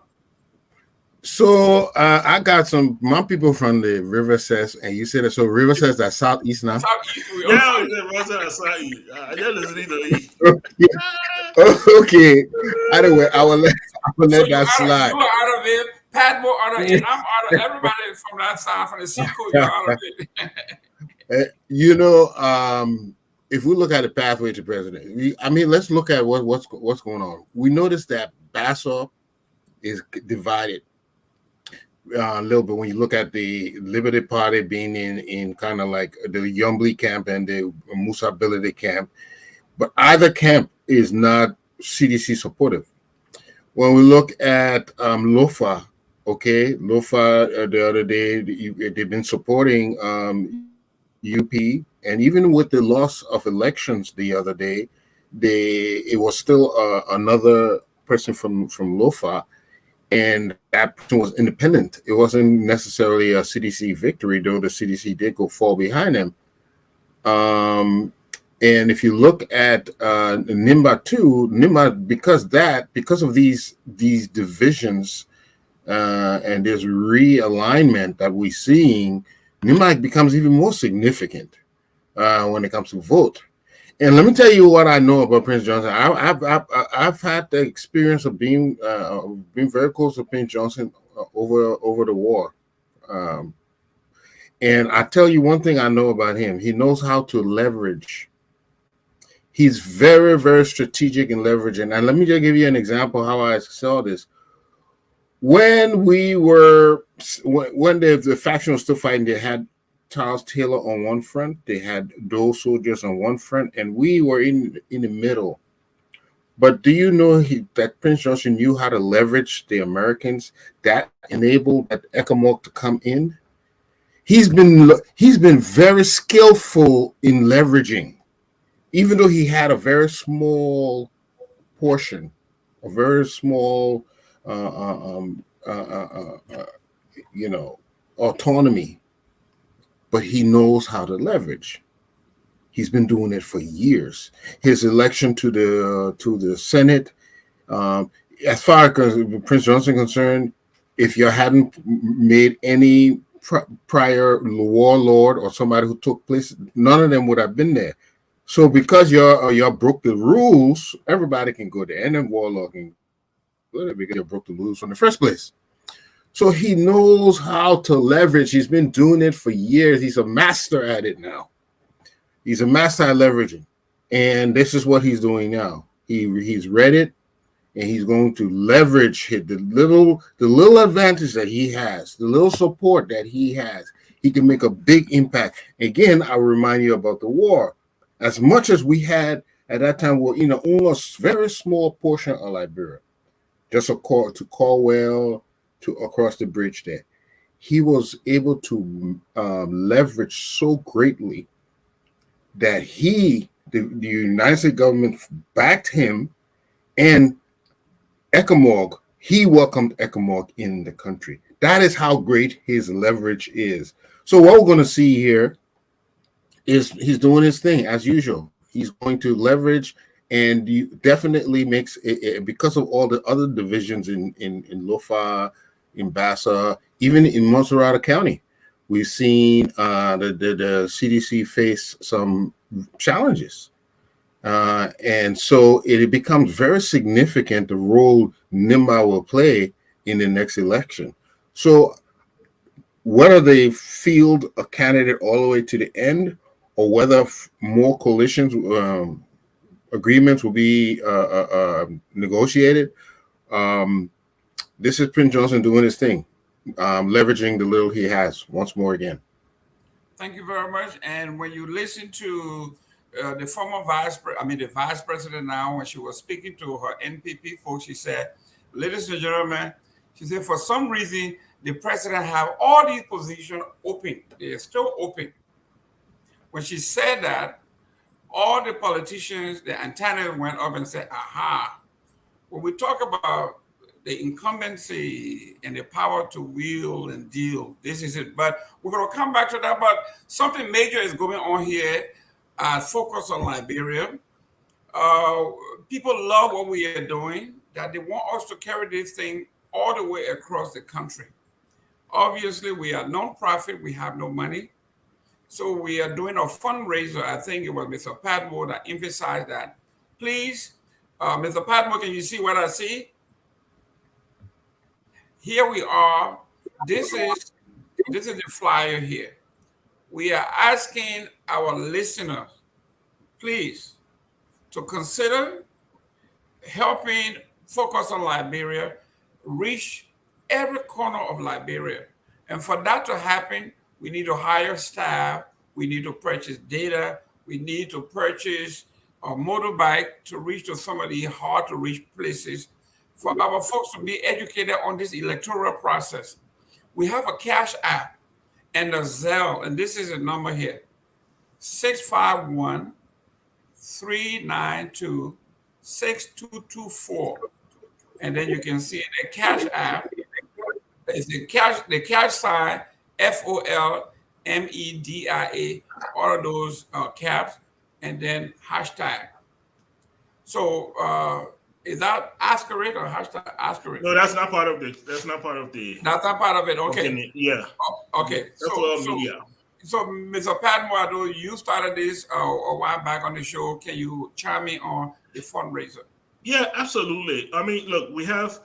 Speaker 4: So I got my people from the River says, and you said it. So River says that Southeast now.
Speaker 3: Southeast.
Speaker 4: Okay. Anyway, I will let that slide.
Speaker 3: You are out of it. Padmo out of it. I'm out of everybody from that side, from the seacoast. You're out of it. If we look at the pathway to president, let's look at what's going on. We notice that Basso is divided a little bit when you look at the Liberty Party being in kind of like the Yombly camp and the Musa Ability camp, but either camp is not CDC supportive. When we look at Lofa, the other day they've been supporting UP, and even with the loss of elections the other day, it was still another person from Lofa. And that person was independent. It wasn't necessarily a CDC victory, though the CDC did go fall behind them. And if you look at Nimba too, because of these divisions and there's realignment that we're seeing, Nimba becomes even more significant when it comes to vote. And let me tell you what I know about Prince Johnson. I've had the experience of being very close to Prince Johnson over the war. And I tell you one thing I know about him. He knows how to leverage. He's very, very strategic in leveraging. And let me just give you an example how I saw this. When the faction was still fighting, they had Charles Taylor on one front, they had those soldiers on one front, and we were in the middle. But do you know that Prince Johnson knew how to leverage the Americans that enabled that ECOMOG to come in? He's been very skillful in leveraging, even though he had a very small portion, a very small, autonomy. But he knows how to leverage. He's been doing it for years. His election to the Senate, as far as Prince Johnson is concerned, if you hadn't made any prior warlord or somebody who took place, none of them would have been there. So because you broke the rules, everybody can go there, and then warlord can go there because you broke the rules in the first place. So he knows how to leverage. He's been doing it for years. He's a master at it now. He's a master at leveraging. And this is what he's doing now. He's read it, and he's going to leverage the little advantage that he has, the little support that he has. He can make a big impact. Again, I will remind you about the war. As much as we had at that time, only a very small portion of Liberia, just to Caldwell, to across the bridge there, he was able to leverage so greatly that the United States government backed him, and ECOMOG, he welcomed ECOMOG in the country.
Speaker 4: That is how great his leverage is. So what we're going to see here is he's doing his thing as usual. He's going to leverage, and you definitely makes it, because of all the other divisions in Lofa, in Bassa, even in Monserrata County. We've seen the CDC face some challenges. And so it becomes very significant the role NIMBA will play in the next election. So whether they field a candidate all the way to the end, or whether more coalitions agreements will be negotiated, this is Prince Johnson doing his thing, leveraging the little he has once more again.
Speaker 3: Thank you very much. And when you listen to the former the vice president now, when she was speaking to her NPP folks, she said, ladies and gentlemen, she said, for some reason, the president have all these positions open. They are still open. When she said that, all the politicians, the antenna went up and said, aha, when we talk about the incumbency and the power to wheel and deal, this is it. But we're going to come back to that. But something major is going on here. Focus on Liberia. People love what we are doing, that they want us to carry this thing all the way across the country. Obviously, we are non-profit. We have no money. So we are doing a fundraiser. I think it was Mr. Padmore that emphasized that. Please, Mr. Padmore, can you see what I see? Here we are. This is the flyer here. We are asking our listeners, please, to consider helping Focus on Liberia reach every corner of Liberia. And for that to happen, we need to hire staff. We need to purchase data. We need to purchase a motorbike to reach to some of the hard to reach places for our folks to be educated on this electoral process. We have a Cash App and a Zelle, and this is a number here, 651-392-6224. And then you can see the Cash App is the cash sign, FOLMEDIA, all of those caps, and then hashtag. So is that asterisk or hashtag asterisk?
Speaker 5: No, that's not part of the. That's not part of it.
Speaker 3: Okay.
Speaker 5: Yeah.
Speaker 3: Okay. So, Mr. Padmore, though you started this a while back on the show, can you chime in on the fundraiser?
Speaker 5: Yeah, absolutely. I mean, look, we have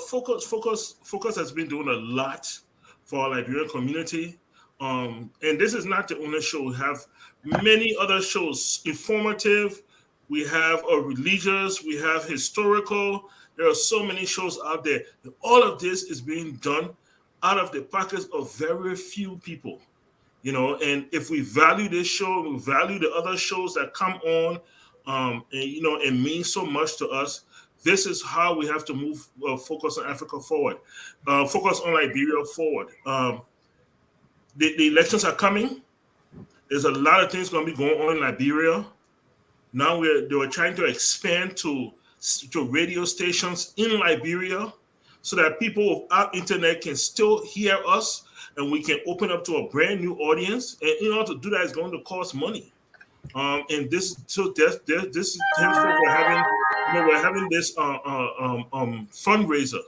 Speaker 5: Focus has been doing a lot for our Liberian community. And this is not the only show. We have many other shows, informative. We have religious. We have historical. There are so many shows out there. All of this is being done out of the pockets of very few people. And if we value this show, we value the other shows that come on, and it means so much to us. This is how we have to move Focus on Africa forward, Focus on Liberia forward. The elections are coming. There's a lot of things going to be going on in Liberia. Now they were trying to expand to radio stations in Liberia so that people without internet can still hear us and we can open up to a brand new audience. And in order to do that, it's going to cost money. And this is we're having this fundraiser.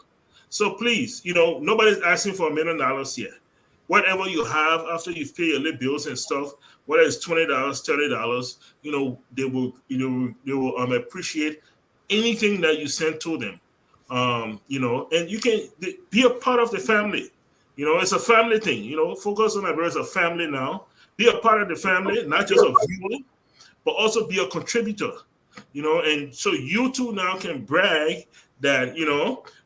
Speaker 5: So please, nobody's asking for $1 million here. Whatever you have after you pay your little bills and stuff, whether it's $20, $30, they will appreciate anything that you send to them. And you can be a part of the family. It's a family thing. Focus on Liberia is a family now. Be a part of the family, not just a viewer, but also be a contributor. And so you two now can brag that,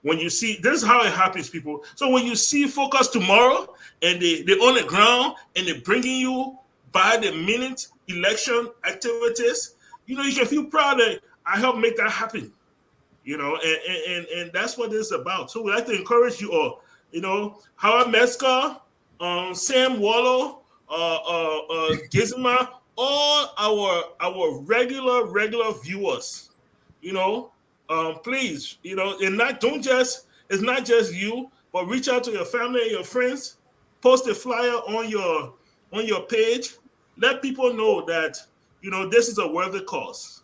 Speaker 5: when you see, this is how it happens, people. So when you see Focus tomorrow and they're on the ground and they're bringing you by the minute election activities, you can feel proud that I helped make that happen, and that's what this is about. So we'd like to encourage you all, Howard Metzger, Sam Wallow, Gizma, all our regular viewers, please, it's not just you. but reach out to your family and your friends. Post a flyer on your page. Let people know that this is a worthy cause.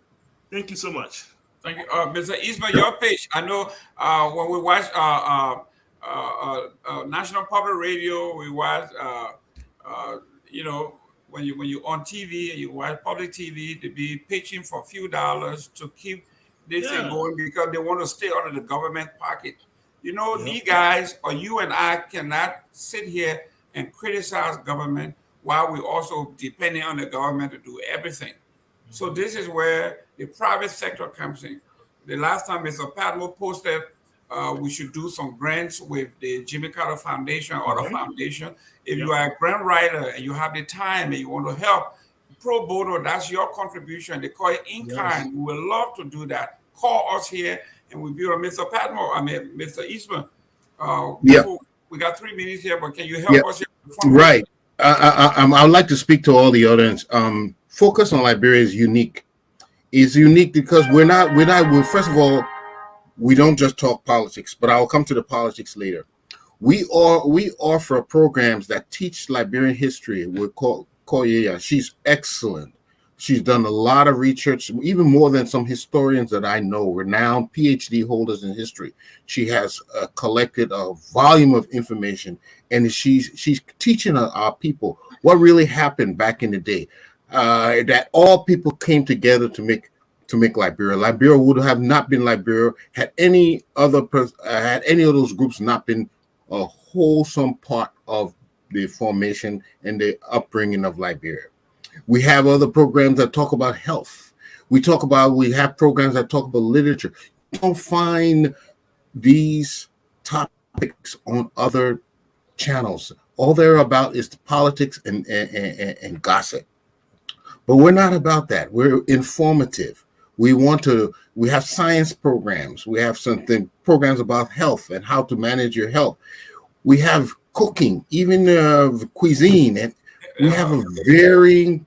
Speaker 5: Thank you so much.
Speaker 3: Thank you, Mr. Eastman. Your page. I know when we watch National Public Radio, we watch. When you on TV and you watch public TV, to be pitching for a few dollars to keep this thing going because they want to stay under the government pocket. These guys or you and I cannot sit here and criticize government while we also depending on the government to do everything. So this is where the private sector comes in. The last time Mr. Padmo posted we should do some grants with the Jimmy Carter Foundation or the foundation. If you are a grant writer and you have the time and you want to help, pro bono, that's your contribution. They call it in kind. We would love to do that. Call us here and we'll be on Mr. Padmo, Mr. Eastman. We got 3 minutes here, but can you help us here?
Speaker 4: Right. I would like to speak to all the audience. Focus on Liberia is unique. It's unique because we're first of all, we don't just talk politics, but I'll come to the politics later. We offer programs that teach Liberian history. We call Yaya. She's excellent. She's done a lot of research, even more than some historians that I know, renowned PhD holders in history. She has collected a volume of information, and she's teaching our people what really happened back in the day. That all people came together to make Liberia. Liberia would have not been Liberia had any of those groups not been a wholesome part of the formation and the upbringing of Liberia. We have other programs that talk about health. We have programs that talk about literature. You don't find these topics on other channels. All they're about is the politics and gossip. But we're not about that. We're informative. We have science programs. We have programs about health and how to manage your health. We have cooking, even cuisine, and we have a varying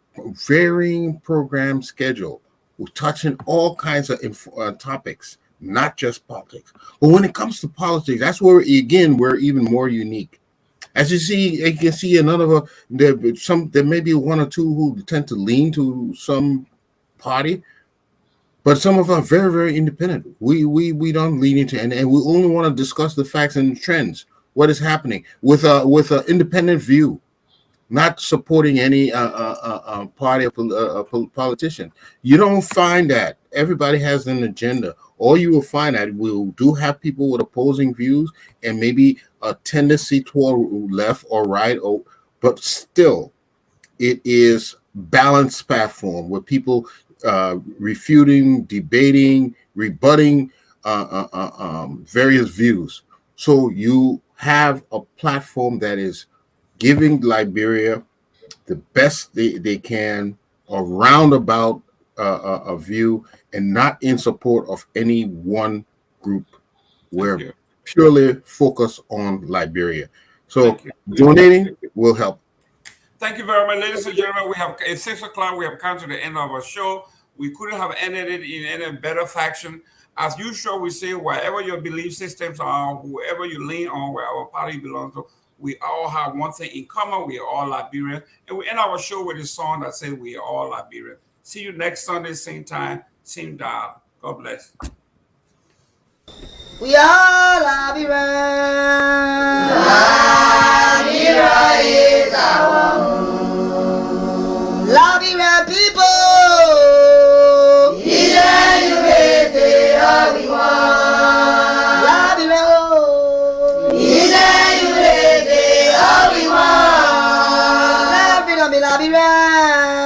Speaker 4: program schedule. We're touching all kinds of topics, not just politics. But when it comes to politics, that's where, again, we're even more unique. As you can see another, there may be one or two who tend to lean to some party, but some of us are very, very independent. We don't lean into, and we only want to discuss the facts and trends, what is happening with an independent view, not supporting any party or politician. You don't find that. Everybody has an agenda. All you will find that we do have people with opposing views and maybe a tendency toward left or right, but still, it is balanced platform where people refuting, debating, rebutting various views. So you have a platform that is giving Liberia the best they can, a roundabout a view, and not in support of any one group. We're purely focused on Liberia. So donating will help.
Speaker 3: Thank you very much, ladies and gentlemen. It's 6 o'clock. We have come to the end of our show. We couldn't have ended it in any better fashion. As usual, we say wherever your belief systems are, whoever you lean on, wherever party you belong to, we all have one thing in common. We are all Liberian. And we end our show with a song that says we are all Liberian. See you next Sunday, same time, same dial. God bless.
Speaker 6: We are Liberian. Liberia is our home. Liberian people. Liberia.